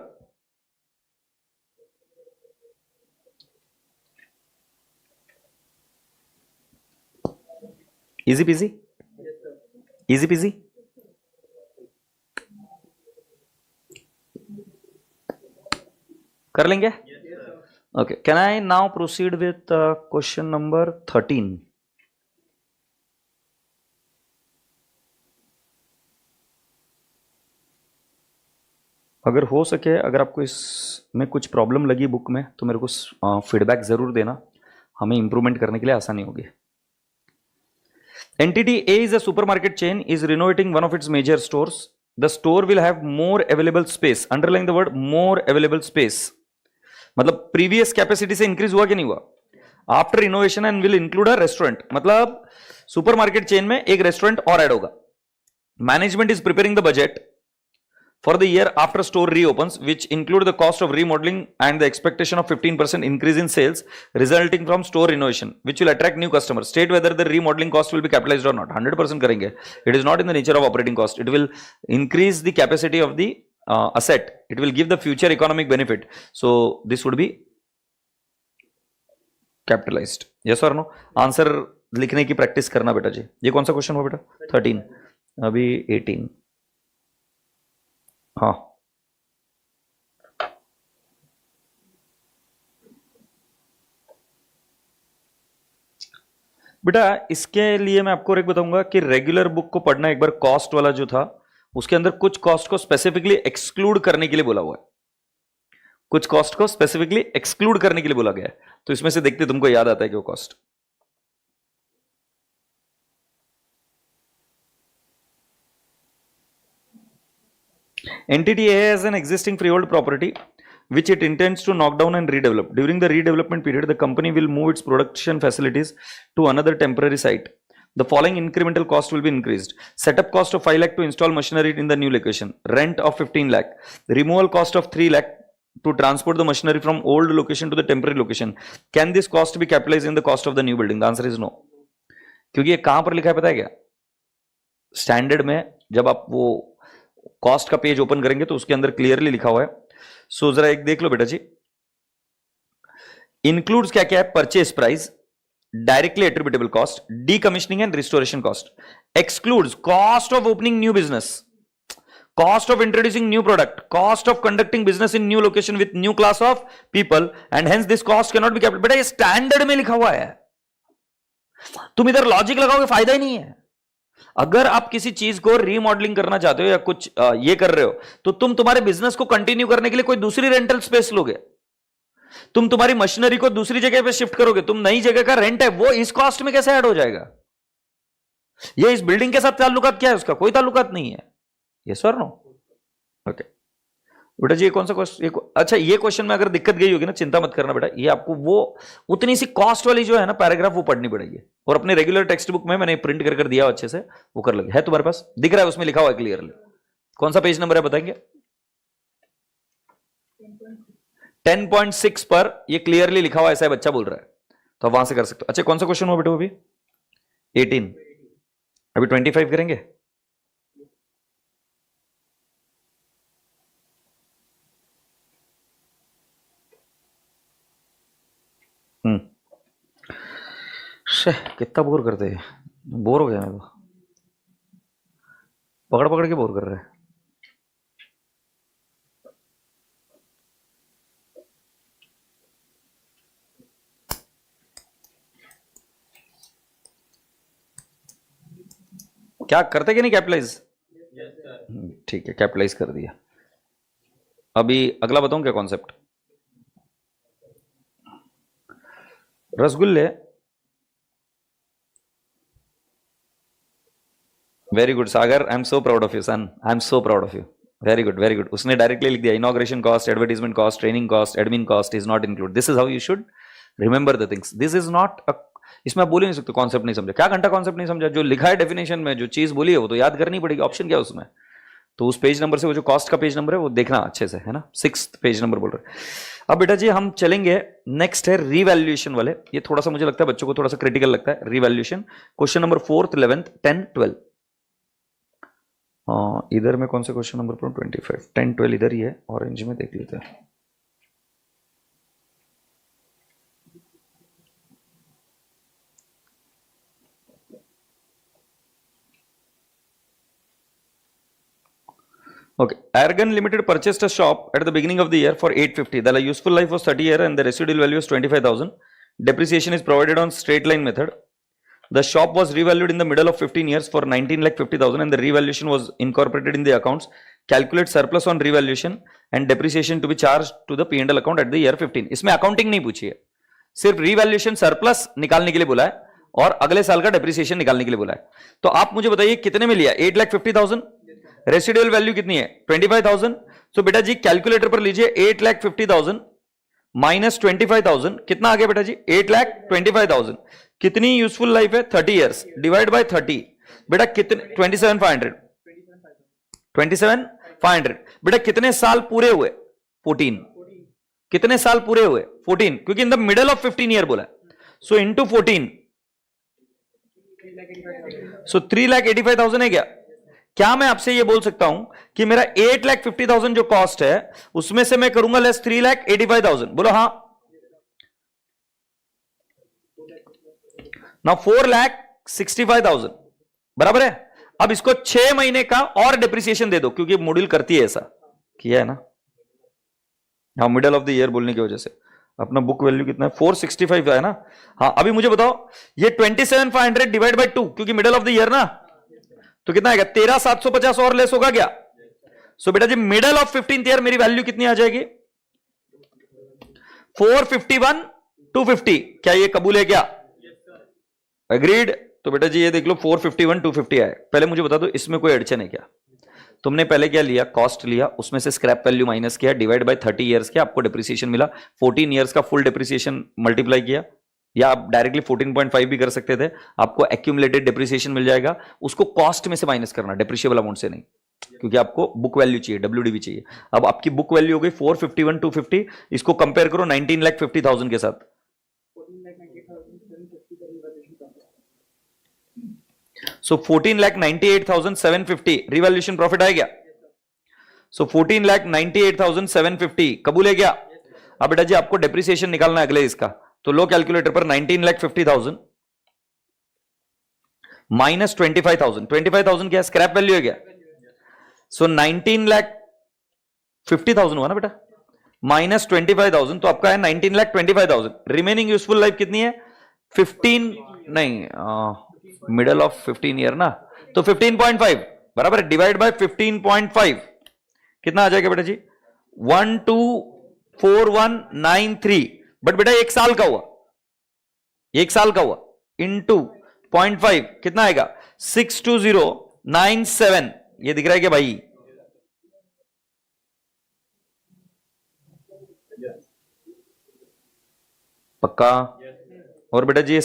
A: इजी पीजी, इजी पीजी। कर लेंगे? Okay, can I now proceed with question number 13? अगर हो सके, अगर आपको इसमें कुछ प्रॉब्लम लगी बुक में तो मेरे को फीडबैक जरूर देना, हमें इंप्रूवमेंट करने के लिए आसानी होगी. Entity A is a supermarket chain is renovating one of its major stores. The store will have more available space. Underline the word more available space. मतलब previous capacity से increase हुआ कि नहीं हुआ? After renovation and will include a restaurant. मतलब supermarket chain में एक restaurant और add होगा. Management is preparing the budget for the year after store reopens, which include the cost of remodeling and the expectation of 15% increase in sales resulting from store renovation, which will attract new customers. State whether the remodeling cost will be capitalized or not. 100% करेंगे. It is not in the nature of operating cost. It will increase the capacity of the asset. It will give the future economic benefit. So this would be capitalized. Yes or no? Answer लिखने की practice करना बेटा जी. ये कौन सा question हुआ बेटा? 13. अभी 18. हाँ, बेटा इसके लिए मैं आपको एक बताऊंगा कि रेगुलर बुक को पढ़ना. एक बार कॉस्ट वाला जो था उसके अंदर कुछ कॉस्ट को स्पेसिफिकली एक्सक्लूड करने के लिए बोला हुआ है. कुछ कॉस्ट को स्पेसिफिकली एक्सक्लूड करने के लिए बोला गया है. तो इसमें से देखते तुमको याद आता है कि वो cost. Entity A has an existing freehold property which it intends to knock down and redevelop. During the redevelopment period, the company will move its production facilities to another temporary site. The following incremental cost will be increased. Setup cost of 5 lakh to install machinery in the new location. Rent of 15 lakh. Removal cost of 3 lakh to transport the machinery from old location to the temporary location. Can this cost be capitalized in the cost of the new building? The answer is no. क्योंकि ये कहां पर लिखा है पता है क्या? Standard में जब आप वो कॉस्ट का पेज ओपन करेंगे तो उसके अंदर क्लियरली लिखा हुआ है. सो जरा एक देख लो बेटा जी. इंक्लूड्स क्या क्या है? Purchase price, directly attributable cost, decommissioning and restoration cost. Excludes cost of opening new business, cost of introducing new product, cost of conducting business in new location with new class of people and hence this cost can not be capital. बेटा ये standard में लिखा हुआ है. तुम इधर logic लगाओगे फायदा ही नहीं है. अगर आप किसी चीज को रीमॉडलिंग करना चाहते हो या कुछ ये कर रहे हो तो तुम तुम्हारे बिजनेस को कंटिन्यू करने के लिए कोई दूसरी रेंटल स्पेस लोगे. तुम तुम्हारी मशीनरी को दूसरी जगह पे शिफ्ट करोगे. तुम नई जगह का रेंट है वो इस कॉस्ट में कैसे ऐड हो जाएगा? ये इस बिल्डिंग के साथ ताल्लुकात क्या है? उसका कोई ताल्लुकात नहीं है. यस और नो? ओके बेटा जी ये कौन सा क्वेश्चन? अच्छा ये क्वेश्चन में अगर दिक्कत गई होगी ना, चिंता मत करना बेटा. ये आपको वो उतनी सी कॉस्ट वाली जो है ना पैराग्राफ वो पढ़नी पड़ेगी. और अपने रेगुलर टेक्स्ट बुक में मैंने प्रिंट कर दिया अच्छे से, वो कर लगे. है तुम्हारे पास? दिख रहा है उसमें लिखा हुआ है क्लियरली. कौन सा पेज नंबर है बताएंगे? 10.6 पर ये क्लियरली लिखा हुआ ऐसा है, बच्चा बोल रहा है तो वहां से कर सकते हो. अच्छा कौन सा क्वेश्चन हुआ बेटा? अभी 18. अभी 25 करेंगे. कितना बोर करते हैं. बोर हो गया मैं तो. पकड़ पकड़ के बोर कर रहे हैं. क्या करते कि नहीं कैपिटलाइज? ठीक है कैपिटलाइज कर दिया. अभी अगला बताऊं क्या कॉन्सेप्ट? रसगुल्ले. Very good Sagar, I am so proud of you son, I am so proud of you. Very good very good. उसने डायरेक्टली लिख दिया inauguration cost, advertisement cost, training cost, admin cost is not include. This is how you should remember the things. This is not a, इसमें आप बोल ही नहीं सकते concept नहीं समझा. क्या घंटा कॉन्सेप्ट नहीं समझा? जो लिखा है डेफिनेशन में, जो चीज बोली है वो तो याद करनी पड़ेगी. ऑप्शन क्या है उसमें? तो उस पेज नंबर से वो जो कॉस्ट का पेज नंबर है वो देखना अच्छे से, है ना. 6th पेज नंबर बोल रहे. अब बेटा जी हम चलेंगे, नेक्स्ट है रिवैल्यूएशन वाले. ये थोड़ा सा मुझे लगता है बच्चों को थोड़ा सा क्रिटिकल लगता है revaluation. Question number 4th 11th 10 12. इधर में कौन से क्वेश्चन नंबर पर? 25 10 12 इधर ही है, ऑरेंज में देख लेते हैं. Okay. Aragon Limited purchased a shop at the beginning of the year for 850. The useful life was 30 years and the residual value was 25,000. Depreciation is provided on straight line method. The shop was revalued in the middle of 15 years for 19,50,000 and the revaluation was incorporated in the accounts. Calculate surplus on revaluation and depreciation to be charge to the P&L account at the year 15। इसमें accounting नहीं पूछी है, सिर्फ revaluation surplus निकालने के लिए बोला है और अगले साल का डेप्रिसिएशन निकालने के लिए बोला है। तो आप मुझे बताइए कितने में लिया, 8,50,000, रेसिडुअल वैल्यू कितनी है 25,000। तो बेटा जी कैलकुलेटर पर लीजिए 8,50,000 माइनस 25,000 कितना आ गया बेटा जी 8,25,000। कितनी यूजफुल लाइफ है 30 इयर्स, डिवाइड बाय 30 बेटा कितने 27,500 27,500 बेटा कितने साल पूरे हुए 14। कितने साल पूरे हुए 14, क्योंकि in the middle of 15 year बोला, सो इनटू 14, सो 3,85,000 है क्या। क्या मैं आपसे ये बोल सकता हूं कि मेरा 8,50,000 जो कॉस्ट है उसमें से मैं करूंगा लेस 3,85,000, बोलो हाँ ना, 4,65,000 बराबर है। अब इसको 6 महीने का और डिप्रिसिएशन दे दो, क्योंकि मॉड्यूल करती है ऐसा, किया है ना हाँ, मिडल ऑफ द ईयर बोलने की वजह से। अपना बुक वैल्यू कितना है 465 है ना। हाँ अभी मुझे बताओ ये 27,500 डिवाइड बाय 2, क्योंकि मिडल ऑफ द ईयर ना, तो कितना आएगा 13,750 और लेस होगा क्या। सो बेटा जी मिडल ऑफ 15th ईयर मेरी वैल्यू कितनी आ जाएगी 451,250। क्या ये कबूल है क्या, एग्रीड। तो बेटा जी ये देख लो 451,250 आए। पहले मुझे बता दो इसमें कोई अड़चन है क्या। तुमने पहले क्या लिया, कॉस्ट लिया, उसमें से स्क्रैप वैल्यू माइनस किया, डिवाइड बाय 30 इयर्स किया, आपको डिप्रिसिएशन मिला, 14 इयर्स का फुल डिप्रिसिएशन मल्टीप्लाई किया, या आप डायरेक्टली 14.5 भी कर सकते थे, आपको एक्यूमुलेटेड डिप्रिसिएशन मिल जाएगा। उसको कॉस्ट में से माइनस करना, डिप्रिशिएबल अमाउंट से नहीं, क्योंकि आपको बुक वैल्यू चाहिए, डब्ल्यूडीवी चाहिए। अब आपकी बुक वैल्यू हो गई 451,250, इसको कंपेयर करो 19,50,000 के साथ। सो 14,98,750 रिवैल्यूएशन प्रॉफिट आएगा। सो 14,98,750 कबूल है क्या। अब बेटा जी आपको डेप्रिसिएशन निकालना है अगले इसका, तो लो कैलकुलेटर पर 19,50,000 माइनस 25,000, 25,000 क्या स्क्रैप वैल्यू है क्या। सो 19,50,000 हुआ ना बेटा, माइनस 25,000, तो आपका है 19,25,000। रिमेनिंग यूजफुल लाइफ कितनी है 15, नहीं मिडल ऑफ 15 ईयर ना, तो 15.5 बराबर है, डिवाइड बाय 15.5 कितना आ जाएगा बेटा जी 124193। बट बेटा एक साल का हुआ, एक साल का हुआ इंटू 0.5 कितना आएगा 62097। ये दिख रहा है क्या भाई, पक्का। और बेटा जी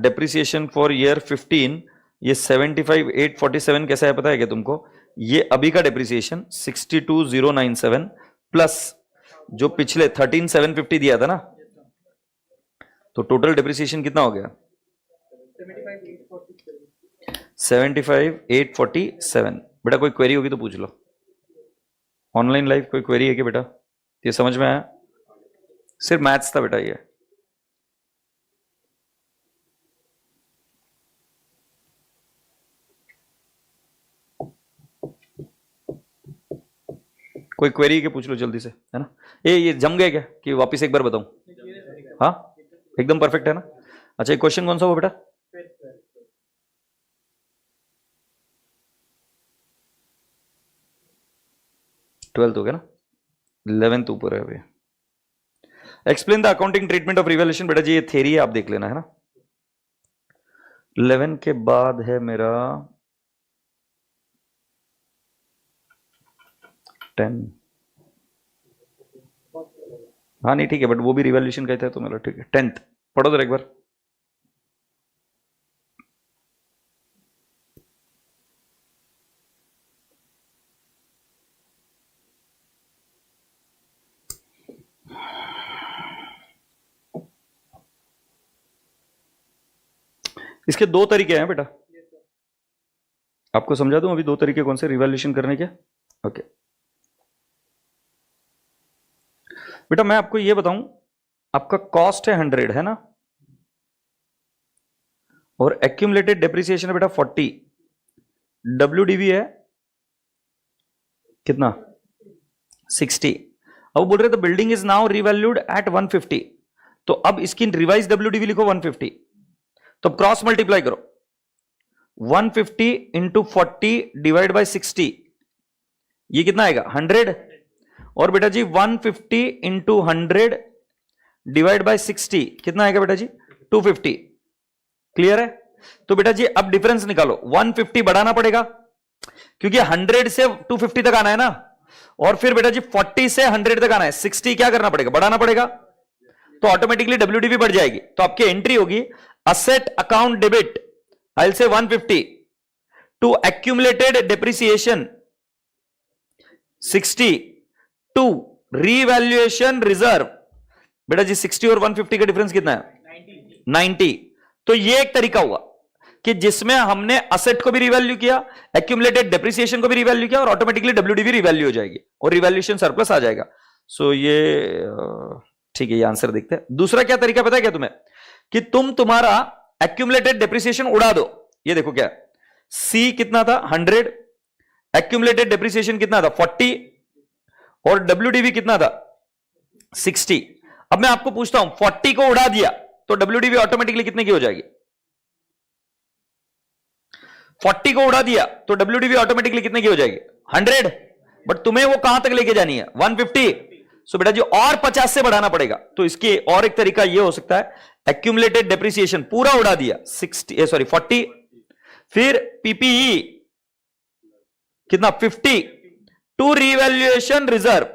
A: डेप्रिसिएशन फॉर ईयर 15 ये 75,847 कैसा है पता है क्या तुमको। ये अभी का डेप्रिसिएशन 62,097 प्लस जो पिछले 13,750 दिया था ना, तो टोटल डेप्रिसिएशन कितना हो गया 75,847। बेटा कोई क्वेरी होगी तो पूछ लो, ऑनलाइन लाइव कोई क्वेरी है क्या बेटा, ये समझ में आया। सिर्फ मैथ्स था बेटा ये। कोई क्वेरी के पूछ लो जल्दी से, है ना। ये जम गए क्या कि वापस एक बार बताऊं। हाँ एकदम परफेक्ट है ना। अच्छा ये क्वेश्चन कौन सा हुआ बेटा, ट्वेल्थ हो गया ना, 11th ऊपर है अभी। Explain the accounting treatment of revaluation. बेटा जी ये थ्योरी है, आप देख लेना, है ना। 11 के बाद है मेरा 10। हाँ नहीं ठीक है, बट वो भी रिवैल्यूएशन कहते हैं तो मेरा ठीक है। 10th पढ़ो जरा एक बार। इसके दो तरीके हैं बेटा, आपको समझा दूं अभी दो तरीके कौन से रिवैल्यूएशन करने के। ओके बेटा मैं आपको ये बताऊं, आपका कॉस्ट है 100 है ना, और एक्यूमुलेटेड डेप्रिसिएशन है बेटा 40, डब्ल्यूडीवी है कितना 60। अब बोल रहे थे building is now revalued at 150, तो अब इसकी रिवाइज डब्ल्यूडीवी लिखो 150, तो क्रॉस मल्टीप्लाई करो 150 इंटू 40 डिवाइड बाई 60 ये कितना आएगा 100, और बेटा जी 150 इंटू 100 डिवाइड बाय 60 कितना आएगा बेटा जी 250। क्लियर है? तो बेटा जी अब डिफरेंस निकालो, 150 बढ़ाना पड़ेगा क्योंकि 100 से 250 तक आना है ना, और फिर बेटा जी 40 से 100 तक आना है, 60 क्या करना पड़ेगा, बढ़ाना पड़ेगा, तो ऑटोमेटिकली WDV बढ़ जाएगी। तो आपकी एंट्री होगी asset account debit, I will say 150 to accumulated depreciation 60 to revaluation reserve. बेटा जी 60 और 150 का डिफरेंस कितना है 90। तो ये एक तरीका हुआ कि जिसमें हमने असेट को भी रिवैल्यू किया, एक्यूमुलेटेड डेप्रिसिएशन को भी रिवैल्यू किया, और ऑटोमेटिकली WDV रिवैल्यू हो जाएगी और रिवैल्यूएशन सरप्लस आ जाएगा। सो ये ठीक है, ये आंसर देखते हैं। दूसरा क्या तरीका पता है क्या तुम्हें, कि तुम तुम्हारा एक्यूमुलेटेड डेप्रिसिएशन उड़ा दो। ये देखो क्या, सी कितना था 100, एक्यूमुलेटेड डेप्रिसिएशन कितना था 40, और WDV कितना था 60। अब मैं आपको पूछता हूं 40 को उड़ा दिया तो WDV ऑटोमेटिकली कितने की हो जाएगी, 40 को उड़ा दिया तो WDV ऑटोमेटिकली कितने की हो जाएगी 100, बट तुम्हें वो कहां तक लेके जानी है 150। सो बेटा जी और 50 से बढ़ाना पड़ेगा। तो इसके और एक तरीका ये हो सकता है, एक्यूमुलेटेड डेप्रिसिएशन पूरा उड़ा दिया 40, फिर PPE कितना 50 to revaluation reserve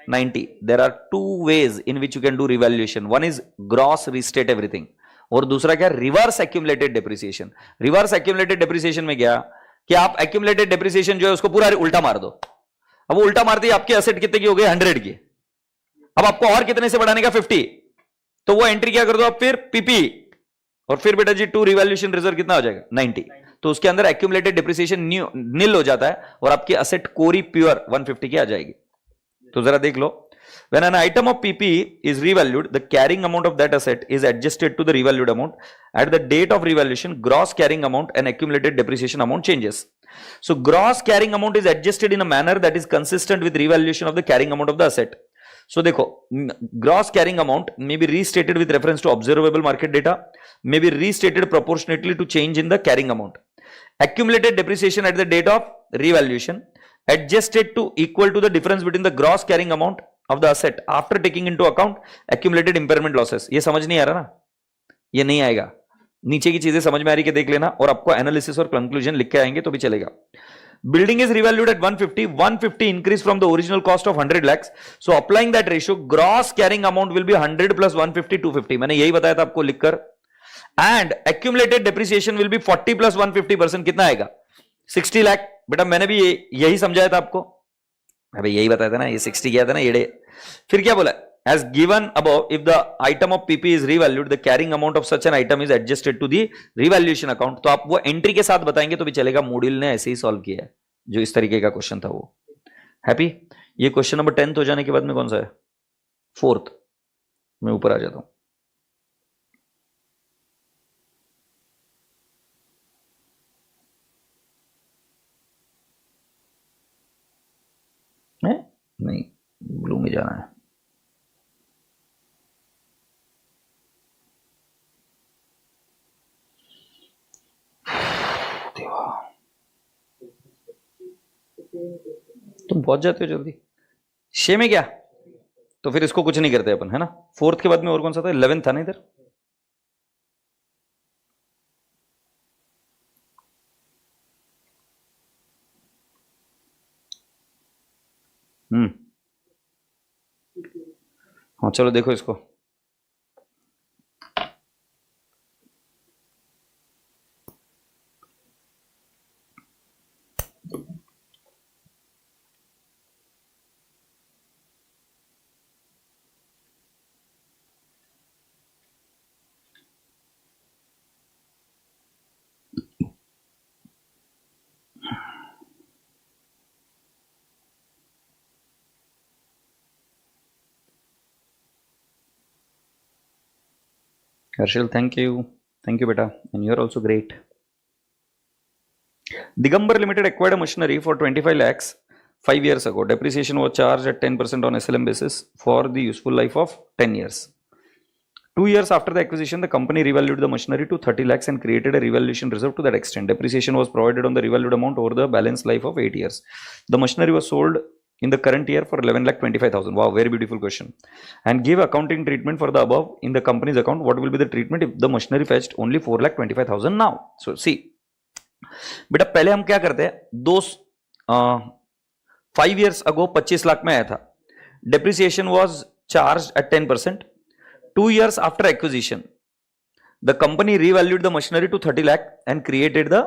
A: 90। There are two ways in which you can do revaluation, one is gross restate everything, और दूसरा क्या reverse accumulated depreciation. Reverse accumulated depreciation में क्या कि आप एक्यूमुलेटेड डेप्रिसिएशन जो है उसको पूरा उल्टा मार दो। अब वो उल्टा मारते ही आपके एसेट कितने की हो गए 100 की, अब आपको और कितने से बढ़ाने का 50, तो वो एंट्री क्या कर दो आप फिर PP, और फिर बेटा जी टू रिवैल्यूएशन रिजर्व कितना हो जाएगा 90। तो उसके अंदर एक्यूमुलेटेड डेप्रिसिएशन निल हो जाता है और आपकी एसेट कोरी प्योर 150 की आ जाएगी। तो जरा देख लो, when an item of PP is revalued, the carrying amount of that asset is adjusted to the revalued amount. At the date of revaluation, gross carrying amount and accumulated depreciation amount changes. So gross carrying amount is adjusted in a manner that is consistent with revaluation of the carrying amount of the asset. So देखो, gross carrying amount may be restated with reference to observable market data, may be restated proportionately to change in the carrying amount. Accumulated depreciation at the date of revaluation adjusted to equal to the difference between the gross carrying amount of the asset after taking into account accumulated impairment losses. ये समझ नहीं आ रहा ना, ये नहीं आएगा, नीचे की चीजें समझ में आ रही कि देख लेना, और आपको एनालिसिस और कंक्लूजन लिख के आएंगे तो भी चलेगा। Building is revalued at 150, 150 increase from the original cost of 100 lakhs. So applying that ratio, gross carrying amount will be 100 plus 150, 250. मैंने यही बताया था आपको लिखकर। And accumulated depreciation will be 40 plus 150%, कितना आएगा 60 लाख। बेटा मैंने भी यही समझाया था आपको, अबे यही बताया था ना, ये 60 किया था ना येड़े। फिर क्या बोला, as given above, if the item of PP is revalued, the carrying amount of such an item is adjusted to the revaluation account. तो आप वो एंट्री के साथ बताएंगे तो भी चलेगा, मूडिल ने ऐसे ही सॉल्व किया है जो इस तरीके का क्वेश्चन था वो। हैप्पी? ये क्वेश्चन नंबर 10 हो जाने के बाद में कौन सा है, 4th। मैं ऊपर आ जाता हूं। नहीं, ब्लू में जाना है। तुम पहुंच जाते हो जल्दी। शे में क्या, तो फिर इसको कुछ नहीं करते अपन, है ना। 4th के बाद में और कौन सा था, 11th था ना इधर। हाँ चलो देखो इसको, Harshal, thank you beta, and you are also great. Digambar Limited acquired a machinery for 25 lakhs 5 years ago. Depreciation was charged at 10% on SLM basis for the useful life of 10 years. 2 years after the acquisition, the company revalued the machinery to 30 lakhs and created a revaluation reserve to that extent. Depreciation was provided on the revalued amount over the balance life of 8 years. The machinery was sold in the current year for 11,25,000. Wow, very beautiful question. And give accounting treatment for the above in the company's account. What will be the treatment if the machinery fetched only 4,25,000 now? So see, बेटा पहले हम क्या करते हैं, 5 years ago 25 lakh में आया था. Depreciation was charged at 10%. 2 years after acquisition, the company revalued the machinery to 30 lakh and created the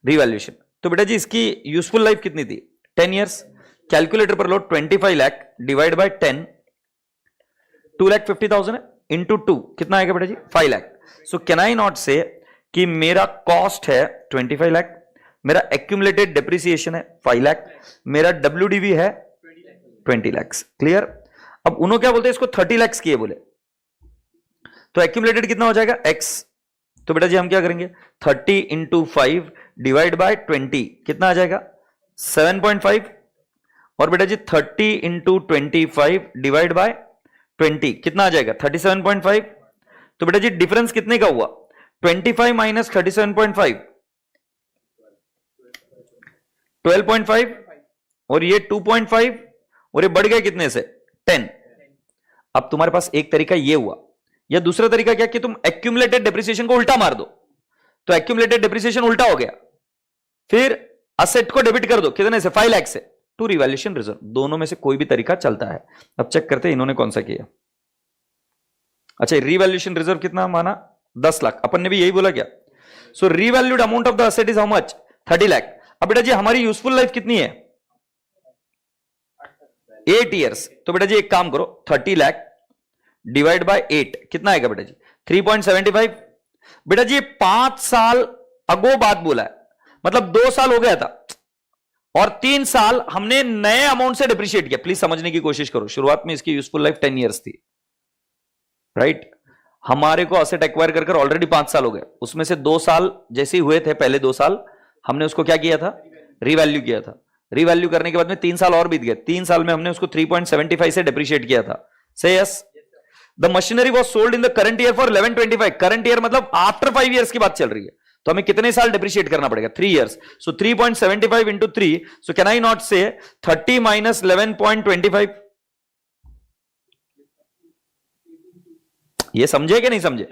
A: revaluation. तो बेटा जी इसकी यूजफुल लाइफ कितनी थी? 10 years. कैलकुलेटर पर लो, 25 लाख डिवाइड बाय 10, 2,50,000 इंटू 2 कितना आएगा बेटा जी? 5 lakh. So can I not से कि मेरा कॉस्ट है 25 लाख, मेरा एक्यूमुलेटेड डेप्रिसिएशन है 5 लाख, मेरा WDV है 20 लाख. क्लियर? अब उन्होंने क्या बोलते हैं, इसको 30 लाख किए बोले, तो एक्यूमुलेटेड कितना हो जाएगा? X. तो बेटा जी हम क्या करेंगे, 30 इंटू 5 डिवाइड बाय 20 कितना आ जाएगा? 7.5. और बेटा जी 30 इंटू 25 डिवाइड बाय 20 कितना आ जाएगा? 37.5. तो बेटा जी डिफरेंस कितने का हुआ? 25 माइनस 37.5 12.5, और ये 2.5, और ये बढ़ गया कितने से? 10. अब तुम्हारे पास एक तरीका ये हुआ, या दूसरा तरीका क्या कि तुम एक्यूमुलेटेड डेप्रिसिएशन को उल्टा मार दो. तो एक्यूमुलेटेड डेप्रिसिएशन उल्टा हो गया, फिर असेट को डेबिट कर दो कितने से? 5 लाख से, टू रिवैल्यूएशन रिजर्व. दोनों में से कोई भी तरीका चलता है. अब चेक करते हैं इन्होंने कौन सा किया. अच्छा, रिवैल्यूएशन रिजर्व कितना माना? 10 लाख. अपन ने भी यही बोला क्या? So revalued amount of the asset is how much? 30 lakh. अब बेटा जी हमारी यूजफुल लाइफ कितनी है? 8 years. तो बेटा जी एक काम करो, 30 लाख डिवाइड बाय 8 कितना आएगा बेटा जी? 3.75. बेटा जी 5 साल अगो बात बोला है, मतलब 2 साल हो गया था और 3 साल हमने नए अमाउंट से डिप्रिशिएट किया. प्लीज समझने की कोशिश करो, शुरुआत में इसकी यूजफुल लाइफ 10 years थी, राइट? हमारे को असेट एक्वायर कर ऑलरेडी 5 साल हो गए, उसमें से 2 साल जैसे ही हुए थे, पहले 2 साल हमने उसको क्या किया था? रिवैल्यू किया था. रिवैल्यू करने के बाद में 3 साल और बीत गए. 3 साल में हमने उसको 3.75 से डिप्रिशिएट किया था. से yes. The machinery was sold in the current year for 1125. Current year मतलब आफ्टर 5 years की बात चल रही है, तो हमें कितने साल डिप्रिशिएट करना पड़ेगा? 3 years. So 3.75 into 3. So can I not से 30 माइनस 11.25? ये समझे कि नहीं समझे?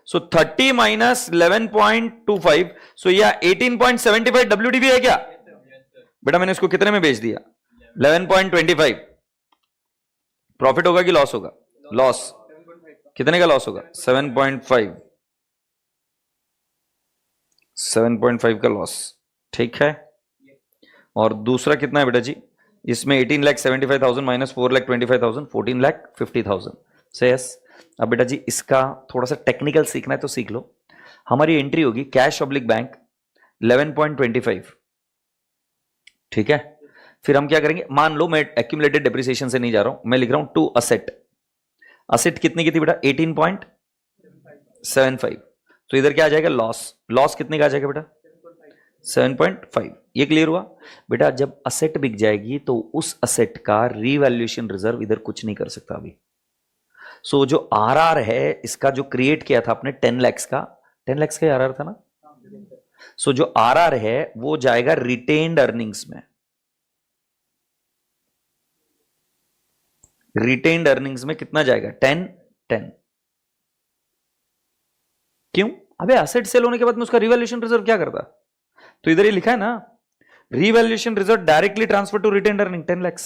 A: सो 30 माइनस 11.25, सो यह 18.75 WDV है क्या? बेटा मैंने इसको कितने में बेच दिया? 11.25. प्रॉफिट होगा कि लॉस होगा? लॉस. कितने का लॉस होगा? 7.5. 7.5 का लॉस. ठीक है. और दूसरा कितना है बेटा जी? इसमें 18,75,000 माइनस 4,25,000, 14,50,000. से यस. अब बेटा जी इसका थोड़ा सा टेक्निकल सीखना है तो सीख लो. हमारी एंट्री होगी कैश ऑब्लिक बैंक 11.25. ठीक है. फिर हम क्या करेंगे, मान लो मैं एक्यूमुलेटेड डेप्रिसिएशन से नहीं जा रहा हूं, मैं लिख रहा हूं टू असेट. असेट कितने की थी बेटा? 18.75. तो इधर क्या आ जाएगा? लॉस. लॉस कितने का आ जाएगा बेटा? 7.5. ये क्लियर हुआ बेटा? जब असेट बिक जाएगी तो उस असेट का रिवैल्यूएशन रिजर्व इधर कुछ नहीं कर सकता अभी. सो जो आरआर है इसका जो क्रिएट किया था आपने 10 लाख का, 10 लाख का आरआर था ना? सो जो आरआर है वो जाएगा रिटेन्ड अर्निंग्स में. रिटेन्ड अर्निंग्स में कितना जाएगा? 10. क्यों? अबे असेट सेल होने के बाद में उसका रिवैल्यूएशन रिजर्व क्या करता? तो इधर ये लिखा है ना, revaluation reserve directly transfer to retained earning 10 lakh.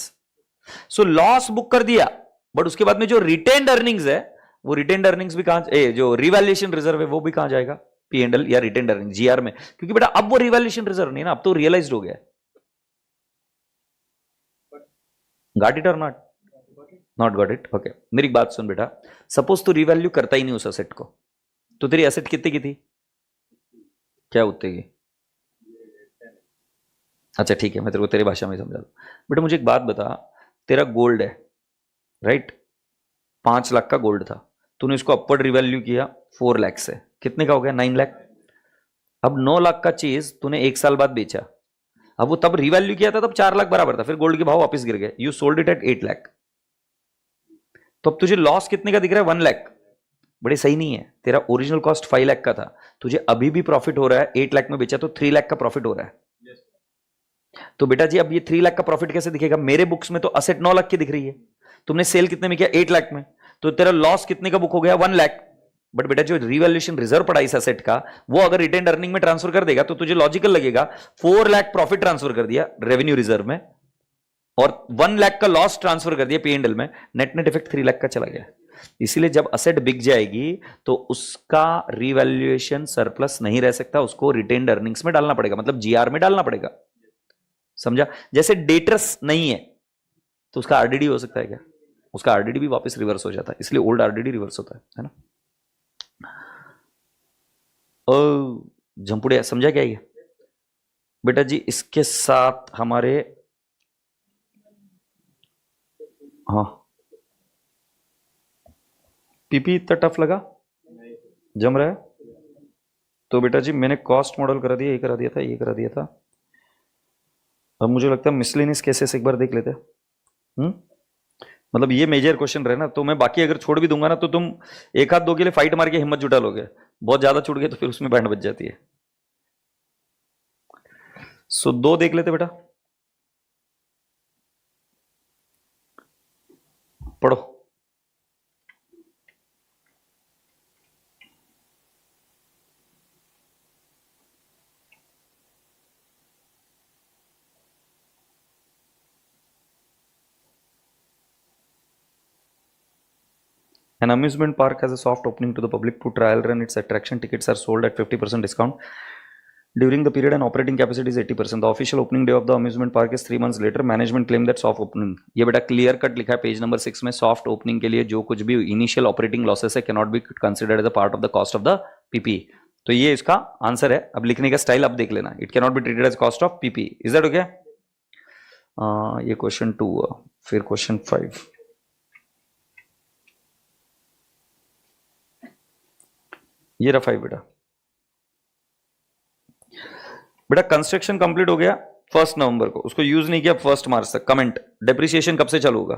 A: So loss book कर दिया, बट उसके बाद में जो रिटेन्ड अर्निंग्स है वो रिटेन्ड अर्निंग्स भी कहां, जो रिवैल्यूएशन रिजर्व है वो भी कहां जाएगा? P&L या रिटेन्ड अर्निंग जीआर में. क्योंकि बेटा अब वो रिवैल्यूएशन रिजर्व नहीं ना, अब तो रियलाइज्ड हो गया. गॉट इट और not? Not got it. Okay, मेरी बात सुन बेटा. सपोज तू रिवैल्यू करता ही नहीं उस असेट को, तो तेरी असेट कितने की थी? क्या उतने की? अच्छा ठीक है, मैं तेरे को तेरी भाषा में समझा दूं. बेटा मुझे एक बात बता, तेरा गोल्ड है, राइट? 5 लाख का गोल्ड था, तूने इसको अपवर्ड रिवैल्यू किया 4 लाख से, कितने का हो गया? 9 लाख. अब 9 लाख का चीज तूने 1 साल बाद बेचा, अब वो तब रिवैल्यू किया था तब 4 लाख बराबर था, फिर गोल्ड के भाव वापस गिर गए, you sold it at 8 lakh. तो अब तुझे लॉस कितने का दिख रहा है? 1 लाख. बड़े सही नहीं है। तेरा ओरिजिनल कॉस्ट 5 लाख का था, तुझे अभी भी प्रॉफिट हो रहा है 8 लाख में बेचा तो 3 लाख का प्रॉफिट हो रहा है। तो बेटा जी अब ये 3 लाख का प्रॉफिट कैसे दिखेगा? मेरे बुक्स में तो असेट 9 लाख की दिख रही है, तुमने सेल कितने में किया? 8 लाख में, तो तेरा लॉस कितने का बुक हो गया? 1 लाख। बट बेटा जो रिवैल्यूएशन रिजर्व पड़ा इस एसेट का, वो अगर रिटेन अर्निंग में ट्रांसफर कर देगा तो तुझे लॉजिकल लगेगा 4 लाख प्रॉफिट ट्रांसफर कर दिया रेवेन्यू रिजर्व में और 1 लाख का लॉस ट्रांसफर कर दिया P&L में, नेट नेट इफेक्ट 3 लाख का चला गया। इसीलिए जब असेट बिक जाएगी तो उसका रिवैल्यूएशन सरप्लस नहीं रह सकता, उसको रिटेन्ड अर्निंग्स में डालना पड़ेगा, मतलब जीआर में डालना पड़ेगा। समझा? जैसे डेटर्स नहीं है तो उसका आरडीडी हो सकता है क्या? उसका आरडीडी भी वापस रिवर्स हो जाता है, इसलिए ओल्ड आरडीडी रिवर्स होता है ना। झंपुड़िया समझा क्या ये? बेटा जी इसके साथ हमारे, हाँ पीपी इतना टफ लगा? जम रहा है? तो बेटा जी मैंने कॉस्ट मॉडल करा दिया, ये करा दिया था, ये करा दिया था। अब मुझे लगता है मिसलेनियस केसेस एक बार देख लेते हैं। मतलब ये मेजर क्वेश्चन रहे ना, तो मैं बाकी अगर छोड़ भी दूंगा ना तो तुम एक हाथ दो के लिए फाइट मार के हिम्मत जुटा लोगे, बहुत ज्यादा छूट गए तो फिर उसमें बैंड बच जाती है। सो 2 देख लेते बेटा, पढ़ो। An amusement park has a soft opening to the public to trial run its attraction. Tickets are sold at 50% discount. During the period, and operating capacity is 80%. The official opening day of the amusement park is 3 months later. Management claim that soft opening. ये बेटा clear cut लिखा है page number 6 में, soft opening के लिए जो कुछ भी इनिशियल ऑपरेटिंग लॉसेस है cannot be considered as a part of the cost of the PP. तो ये इसका आंसर है। अब लिखने का स्टाइल अब देख लेना, it cannot be treated as cost of PP. Is that okay? ये क्वेश्चन 2, फिर क्वेश्चन 5। ये रहा 5 बेटा कंस्ट्रक्शन कंप्लीट हो गया 1 नवंबर को, उसको यूज नहीं किया 1 मार्च तक। कमेंट, डेप्रिसिएशन कब से चालू होगा?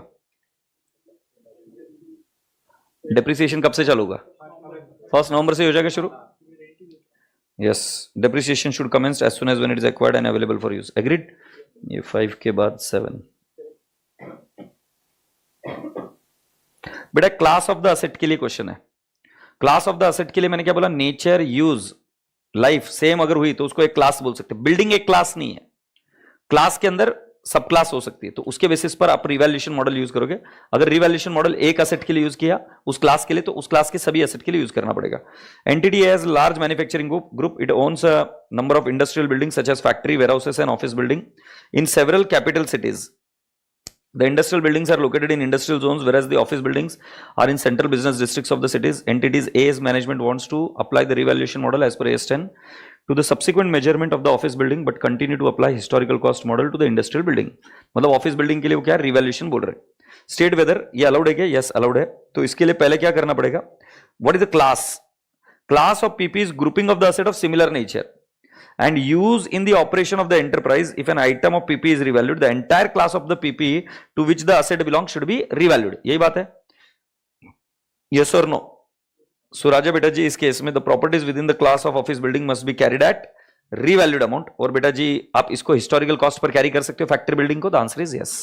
A: डेप्रिसिएशन कब से चालू होगा? 1 नवंबर से हो जाएगा शुरू। Yes, depreciation should commence as soon as when it is acquired and available for use. Agreed? ये 5 के बाद 7 बेटा क्लास ऑफ द असेट के लिए क्वेश्चन है। क्लास ऑफ द असेट के लिए मैंने क्या बोला? नेचर, यूज, लाइफ सेम अगर हुई तो उसको एक क्लास बोल सकते हैं। बिल्डिंग एक क्लास नहीं है, क्लास के अंदर सब क्लास हो सकती है, तो उसके बेसिस पर आप रिवैल्यूएशन मॉडल यूज करोगे। अगर रिवैल्यूएशन मॉडल एक असेट के लिए यूज किया उस क्लास के लिए, तो उस क्लास के सभी असेट के लिए यूज करना पड़ेगा। Entity has large manufacturing group, it owns a number of industrial buildings such as factory, warehouses and office building in several capital cities. The industrial buildings are located in industrial zones, whereas the office buildings are in central business districts of the cities. Entities A's management wants to apply the revaluation model as per AS10 to the subsequent measurement of the office building, but continue to apply historical cost model to the industrial building. मतलब office building के लिए वो क्या revaluation बोल रहे हैं। State whether ये allowed है क्या? यस अलाउड है। तो इसके लिए पहले क्या करना पड़ेगा? What is the class? Class of PP is grouping of the asset of similar nature and use in the operation of the enterprise. If an item of PP is revalued, the entire class of the PP to which the asset belongs should be revalued. यही बात है? Yes or no? So राजा बेटा जी इस case में the properties within the class of office building must be carried at revalued amount. और बेटा जी आप इसको historical cost पर carry कर सकते हो फैक्ट्री बिल्डिंग को? The answer is yes.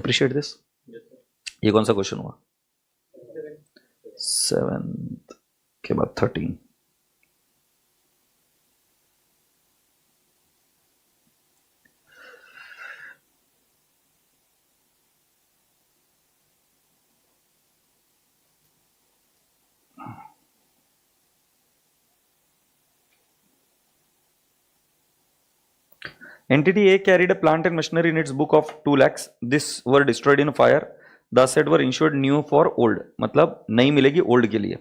A: Appreciate this. ये कौन सा क्वेश्चन हुआ? 7th के बाद 13. Entity A carried a plant and machinery in its book of 2 lakhs. This were destroyed in a fire. The asset were insured new for old. मतलब नई मिलेगी old के लिए.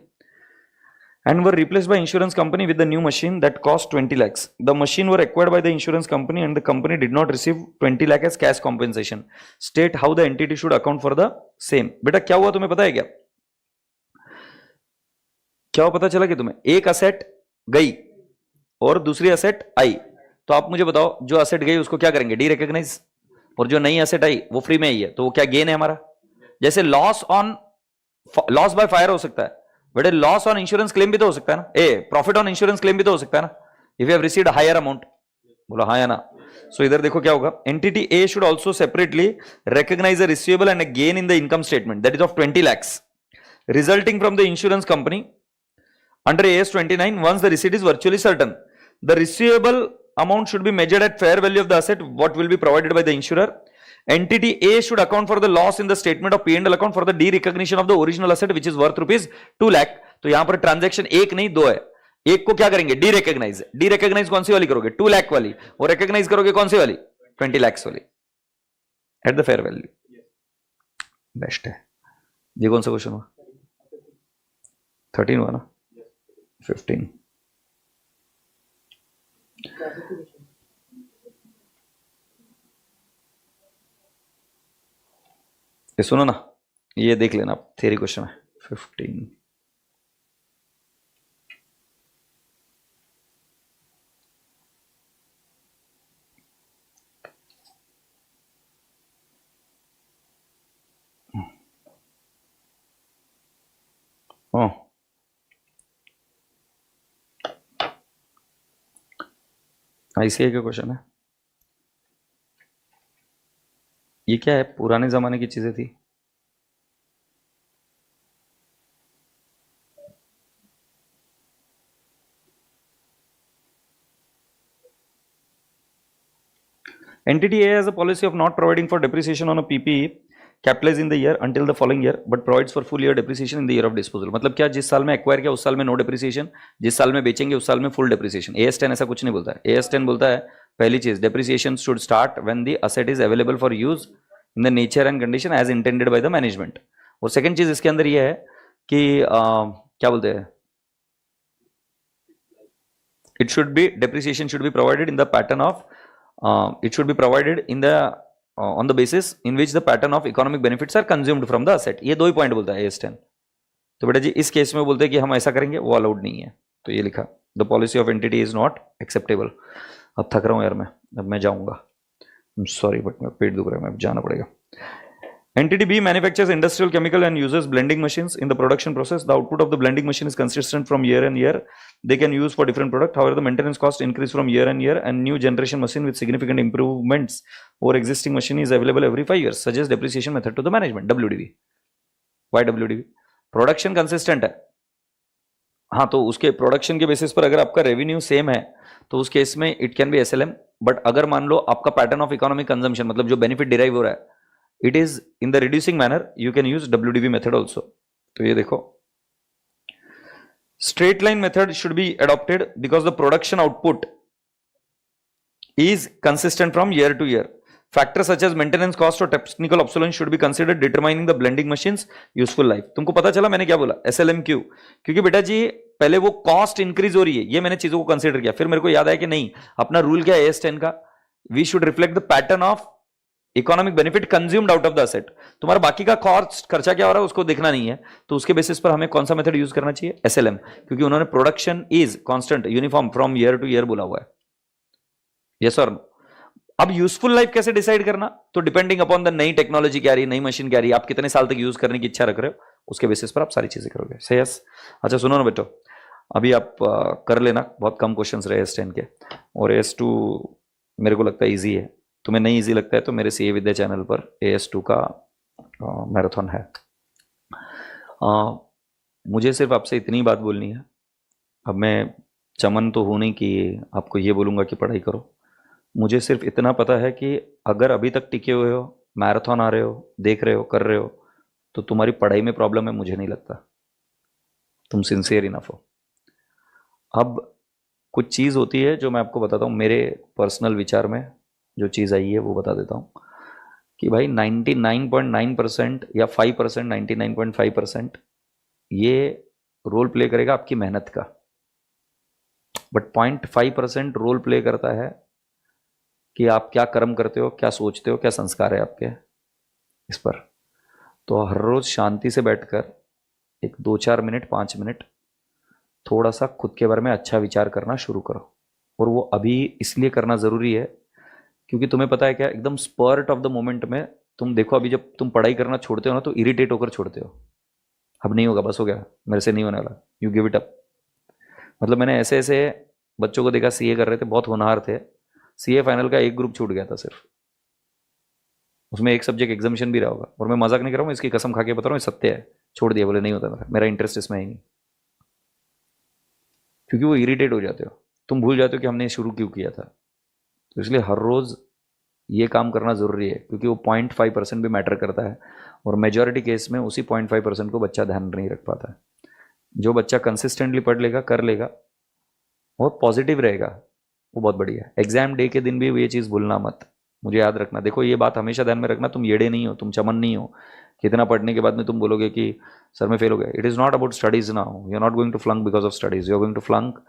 A: And were replaced by insurance company with the new machine that cost 20 lakhs. The machine were acquired by the insurance company and the company did not receive 20 lakh as cash compensation. State how the entity should account for the same. बेटा क्या हुआ तुम्हें पता है क्या? क्या पता चला कि तुम्हें एक असेट गई और दूसरी असेट आई, तो आप मुझे बताओ जो असेट गई उसको क्या करेंगे? डी रिकॉग्नाइज, और जो नई असेट आई वो फ्री में ही है, तो वो क्या गेन है हमारा? जैसे loss on loss by fire हो सकता है, but loss on insurance claim भी तो हो सकता है ना, प्रॉफिट ऑन इंश्योरेंस क्लेम भी तो हो सकता है ना, if you have received higher amount. बोलो हाँ या ना। सो इधर देखो क्या होगा, entity A should also separately recognize a receivable and a gain in the income statement that is of 20 lakhs resulting from the insurance company under AS 29 once the receipt is virtually certain. The receivable amount should be measured at fair value of the asset what will be provided by the insurer. Entity A should account for the loss in the statement of P&L account for the de-recognition of the original asset which is worth rupees 2 lakh. तो यहां पर transaction एक नहीं दो है, एक को क्या करेंगे, डी रिकॉग्नाइज कौन सी वाली करोगे, 2 लाख वाली, और रिकॉग्नाइज करोगे कौन सी वाली, 20 lakhs वाली eight the fair value. Best है। ये कौन सा क्वेश्चन हुआ, 13 हुआ ना, 15। ये सुनो ना, ये देख लेना आप, थ्योरी क्वेश्चन है 15। ICAI का क्वेश्चन है। ये क्या है, पुराने जमाने की चीजें थी। Entity A has a policy of not providing for depreciation on a PPE capitalized in the year until the following year, but provides for full year depreciation in the year of disposal. मतलब क्या, जिस साल में acquire किया उस साल में no depreciation, जिस साल में बेचेंगे उस साल में फुल डेप्रिसिएशन। AS10 ऐसा कुछ नहीं बोलता है। AS10 बोलता है पहली चीज, depreciation should start when the asset is available for use in the nature and condition as intended by the management. और सेकंड चीज इसके अंदर ये है कि क्या बोलते हैं, it should be depreciation should be provided in the pattern of it should be provided in the on the basis in which the pattern of economic benefits are consumed from the asset। ये दो ही point बोलता है AS10। तो बेटा जी इस case में बोलते हैं कि हम ऐसा करेंगे, वो अलाउड नहीं है। तो ये लिखा, the policy of entity is not acceptable. अब थक रहा हूँ यार मैं, अब मैं जाऊंगा, सॉरी बट मैं पेट दुख रहा है, मैं जाना पड़ेगा। Entity B manufactures industrial chemical and uses blending machines in the production process. The output of the blending machine is consistent from year and year. They can use for different product. However, the maintenance cost increase from year and year, and new generation machine with significant improvements over existing machine is available every 5 years. Suggest depreciation method to the management. WDV. Why WDV? Production consistent है। हाँ, तो उसके production के basis पर अगर आपका revenue same है तो उस केस में it can B SLM। But अगर मान लो आपका पैटर्न ऑफ इकोनॉमिक कंजम्पशन, मतलब जो बेनिफिट डिराइव हो रहा है, it is in the reducing manner, you can use WDV method also। तो ये देखो, straight line method should be adopted because the production output is consistent from year to year. Factors such as maintenance cost or technical obsolescence should be considered determining the blending machines useful life। तुमको पता चला मैंने क्या बोला, SLM क्यों? क्योंकि बेटा जी पहले वो कॉस्ट इंक्रीज हो रही है, ये मैंने चीजों को कंसिडर किया, फिर मेरे को याद आया कि नहीं, अपना रूल क्या है AS10 का, we should reflect the pattern of economic benefit consumed out of the asset. तुम्हारा बाकी का कॉस्ट खर्चा क्या हो रहा है उसको देखना नहीं है, तो उसके बेसिस पर हमें कौन सा मेथड यूज करना चाहिए, SLM, क्योंकि उन्होंने production is constant uniform from year two year बोला हुआ है। यस और नो। अब यूजफुल लाइफ कैसे डिसाइड करना, तो डिपेंडिंग अपॉन द नई टेक्नोलॉजी क्या आ रही है, नई मशीन क्या आ रही है, आप कितने साल तक यूज करने की इच्छा रख रहे हो, उसके बेसिस पर आप सारी चीजें करोगे। सही। यस। अच्छा सुनो ना बेटो, अभी आप कर लेना, बहुत कम क्वेश्चन रहे AS10 के, और AS2 मेरे को लगता है ईजी है, तुम्हें नहीं इजी लगता है तो मेरे CA विद्या चैनल पर AS2 का मैराथन है। मुझे सिर्फ आपसे इतनी बात बोलनी है, अब मैं चमन तो हूं नहीं कि आपको ये बोलूंगा कि पढ़ाई करो। मुझे सिर्फ इतना पता है कि अगर अभी तक टिके हुए हो, मैराथन आ रहे हो, देख रहे हो, कर रहे हो, तो तुम्हारी पढ़ाई में प्रॉब्लम है, मुझे नहीं लगता। तुम सिंसियर इनफ हो। अब कुछ चीज़ होती है जो मैं आपको बताता हूँ, मेरे पर्सनल विचार में जो चीज़ आई है वो बता देता हूँ कि भाई 99.9% या 5%, 99.5% ये रोल प्ले करेगा आपकी मेहनत का, बट 0.5% रोल प्ले करता है कि आप क्या कर्म करते हो, क्या सोचते हो, क्या संस्कार है आपके इस पर। तो हर रोज शांति से बैठकर एक 2-4 मिनट, 5 मिनट थोड़ा सा खुद के बारे में अच्छा विचार करना शुरू करो। और वो अभी इसलिए करना ज़रूरी है क्योंकि तुम्हें पता है क्या, एकदम स्पर्ट ऑफ द मोमेंट में तुम देखो, अभी जब तुम पढ़ाई करना छोड़ते हो ना तो इरिटेट होकर छोड़ते हो, अब नहीं होगा, बस हो गया, मेरे से नहीं होने वाला, यू गिव इट अप। मतलब मैंने ऐसे ऐसे बच्चों को देखा, सीए कर रहे थे, बहुत होनहार थे, सीए फाइनल का एक ग्रुप छूट गया था सिर्फ, उसमें एक सब्जेक्ट एग्जामिशन भी रहा होगा, और मैं मजाक नहीं कर रहा हूँ, इसकी कसम खा के बता रहा हूँ, ये सत्य है, छोड़ दिया, बोले नहीं होता मेरा इंटरेस्ट इसमें ही नहीं, क्योंकि वो इरिटेट हो जाते हो, तुम भूल जाते हो कि हमने शुरू क्यों किया था। तो इसलिए हर रोज ये काम करना जरूरी है, क्योंकि वो 0.5% भी मैटर करता है, और मेजॉरिटी केस में उसी 0.5% को बच्चा ध्यान नहीं रख पाता है। जो बच्चा कंसिस्टेंटली पढ़ लेगा, कर लेगा और पॉजिटिव रहेगा, वो बहुत बढ़िया है। एग्जाम डे के दिन भी ये चीज़ भूलना मत, मुझे याद रखना। देखो ये बात हमेशा ध्यान में रखना, तुम येड़े नहीं हो, तुम चमन नहीं हो, कितना पढ़ने के बाद में तुम बोलोगे कि सर मैं फेल हो गया। It is not about studies now, you are not going to flunk because of studies, you are going to flunk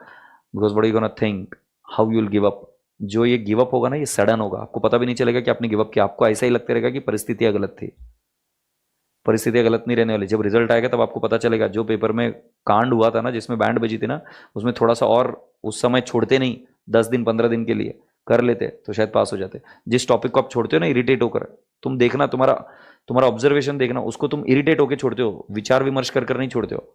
A: because what you gonna think, how you will give up. जो ये give up होगा ना, ये sudden होगा, आपको पता भी नहीं चलेगा कि आपने गिव अप किया, आपको ऐसा ही लगता रहेगा कि परिस्थितियां गलत थी। परिस्थितियां गलत नहीं रहने वाली, जब रिजल्ट आएगा तब आपको पता चलेगा, जो पेपर में कांड हुआ था ना, जिसमें बैंड बजी थी ना, उसमें थोड़ा सा और उस समय छोड़ते नहीं, 10 दिन 15 दिन के लिए कर लेते तो शायद पास हो जाते। जिस टॉपिक को आप छोड़ते हो ना इरिटेट होकर, तुम देखना, तुम्हारा तुम्हारा ऑब्जर्वेशन देखना, उसको तुम इरिटेट होकर छोड़ते हो, विचार विमर्श कर कर नहीं छोड़ते हो।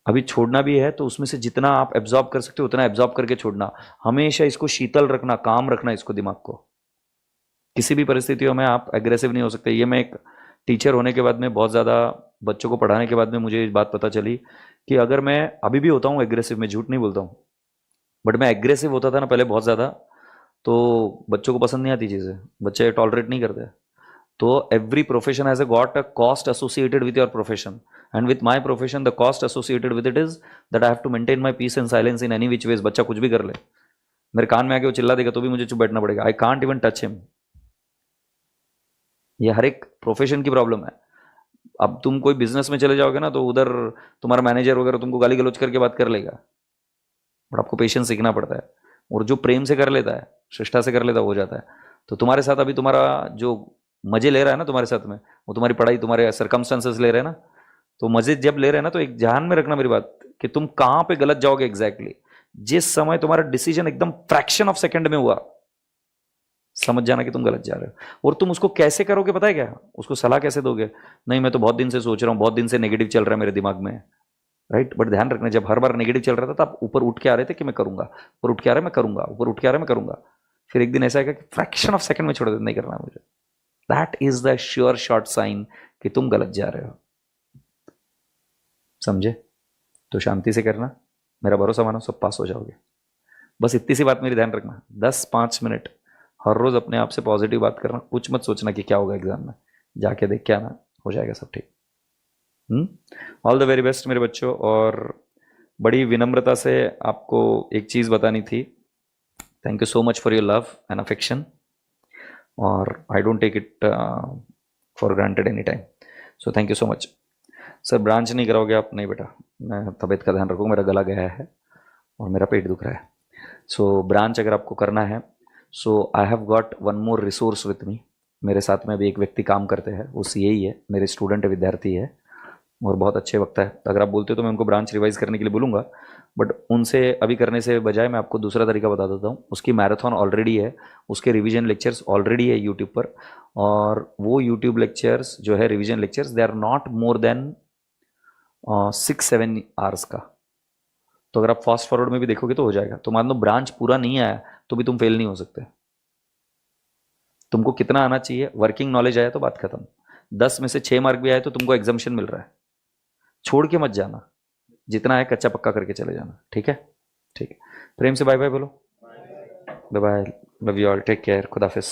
A: अभी छोड़ना भी है तो उसमें से जितना आप एब्जॉर्ब कर सकते हो उतना एब्जॉर्ब करके छोड़ना, हमेशा इसको शीतल रखना, काम रखना इसको, दिमाग को। किसी भी परिस्थितियों में आप एग्रेसिव नहीं हो सकते। ये मैं एक टीचर होने के बाद में, बहुत ज़्यादा बच्चों को पढ़ाने के बाद में मुझे इस बात पता चली कि अगर मैं अभी भी होता हूँ एग्रेसिव, मैं झूठ नहीं बोलता हूँ, बट मैं एग्रेसिव होता था ना पहले बहुत ज़्यादा, तो बच्चों को पसंद नहीं आती चीज़ें, बच्चे टॉलरेट नहीं करते। तो every profession has a got a cost associated with your profession, and with my profession the cost associated with it is that I have to maintain my peace and silence in any which ways. बच्चा कुछ भी कर ले, मेरे कान में आके वो चिल्ला देगा तो भी मुझे चुप बैठना पड़ेगा, I can't even touch him. ये हर एक प्रोफेशन की प्रॉब्लम है। अब तुम कोई बिजनेस में चले जाओगे ना, तो उधर तुम्हारा मैनेजर वगैरह तुमको गाली गलौज करके बात कर लेगा, बट आपको पेशेंस सीखना पड़ता है, और जो प्रेम से कर लेता है, शिष्टा से कर लेता है, हो जाता है। तो तुम्हारे साथ अभी तुम्हारा जो मजे ले रहा है ना तुम्हारे साथ में, वो तुम्हारी पढ़ाई, तुम्हारे सरकमस्टेंसेस ले रहे हैं ना, तो मजे जब ले रहे हैं ना, तो एक ध्यान में रखना मेरी बात, कि तुम कहां पे गलत जाओगे एग्जैक्टली। जिस समय तुम्हारा डिसीजन एकदम फ्रैक्शन ऑफ सेकंड में हुआ, समझ जाना कि तुम गलत जा रहे हो। और तुम उसको कैसे करोगे पता है क्या, उसको सलाह कैसे दोगे, नहीं मैं तो बहुत दिन से सोच रहा हूँ, बहुत दिन से नेगेटिव चल रहा है मेरे दिमाग में, राइट। बट ध्यान रखना, जब हर बार नेगेटिव चल रहा था तब ऊपर उठ के आ रहे थे कि मैं करूंगा, ऊपर उठ के आ रहा है मैं करूंगा, ऊपर उठ के आ रहा है मैं करूंगा। फिर एक दिन ऐसा है कि फ्रैक्शन ऑफ सेकंड में छोड़ दे, नहीं करना है मुझे। That is the sure short sign कि तुम गलत जा रहे हो, समझे। तो शांति से करना, मेरा भरोसा मानो, सब पास हो जाओगे। बस इतनी सी बात मेरी ध्यान रखना, 10-5 मिनट हर रोज अपने आप से पॉजिटिव बात करना, कुछ मत सोचना कि क्या होगा एग्जाम में, जाके देख के आना, हो जाएगा सब ठीक। ऑल द वेरी बेस्ट मेरे बच्चों। और बड़ी विनम्रता से आपको एक चीज़ बतानी थी, thank you so much for your love and affection, और I don't take it for granted any time, so thank you so much. Sir branch नहीं कराओगे आप? नहीं बेटा, मैं तबीयत का ध्यान रखूँगा, मेरा गला गया है और मेरा पेट दुख रहा है। सो ब्रांच अगर आपको करना है, so I have got one more resource with me. मेरे साथ में अभी एक व्यक्ति काम करते हैं, वो सीए ही है, मेरे स्टूडेंट है, विद्यार्थी है, और बहुत अच्छे वक्त है। अगर आप बोलते हो तो मैं उनको ब्रांच रिवाइज करने के लिए बोलूँगा, बट उनसे अभी करने से बजाय मैं आपको दूसरा तरीका बता देता हूँ। उसकी मैराथन ऑलरेडी है, उसके रिवीजन लेक्चर्स ऑलरेडी है यूट्यूब पर, और वो यूट्यूब लेक्चर्स जो है revision lectures, they are not more than 6-7 hours का। तो अगर आप फास्ट फॉरवर्ड में भी देखोगे तो हो जाएगा। तो मान लो ब्रांच पूरा नहीं आया तो भी तुम फेल नहीं हो सकते। तुमको कितना आना चाहिए, वर्किंग नॉलेज आया तो बात खत्म। 10 में से 6 मार्क भी आए तो तुमको एग्जामिशन मिल रहा है। छोड़ के मत जाना, जितना है कच्चा पक्का करके चले जाना, ठीक है? ठीक है, प्रेम से बाय बाय बोलो। Bye bye, love you all, take care, खुदा हाफिज।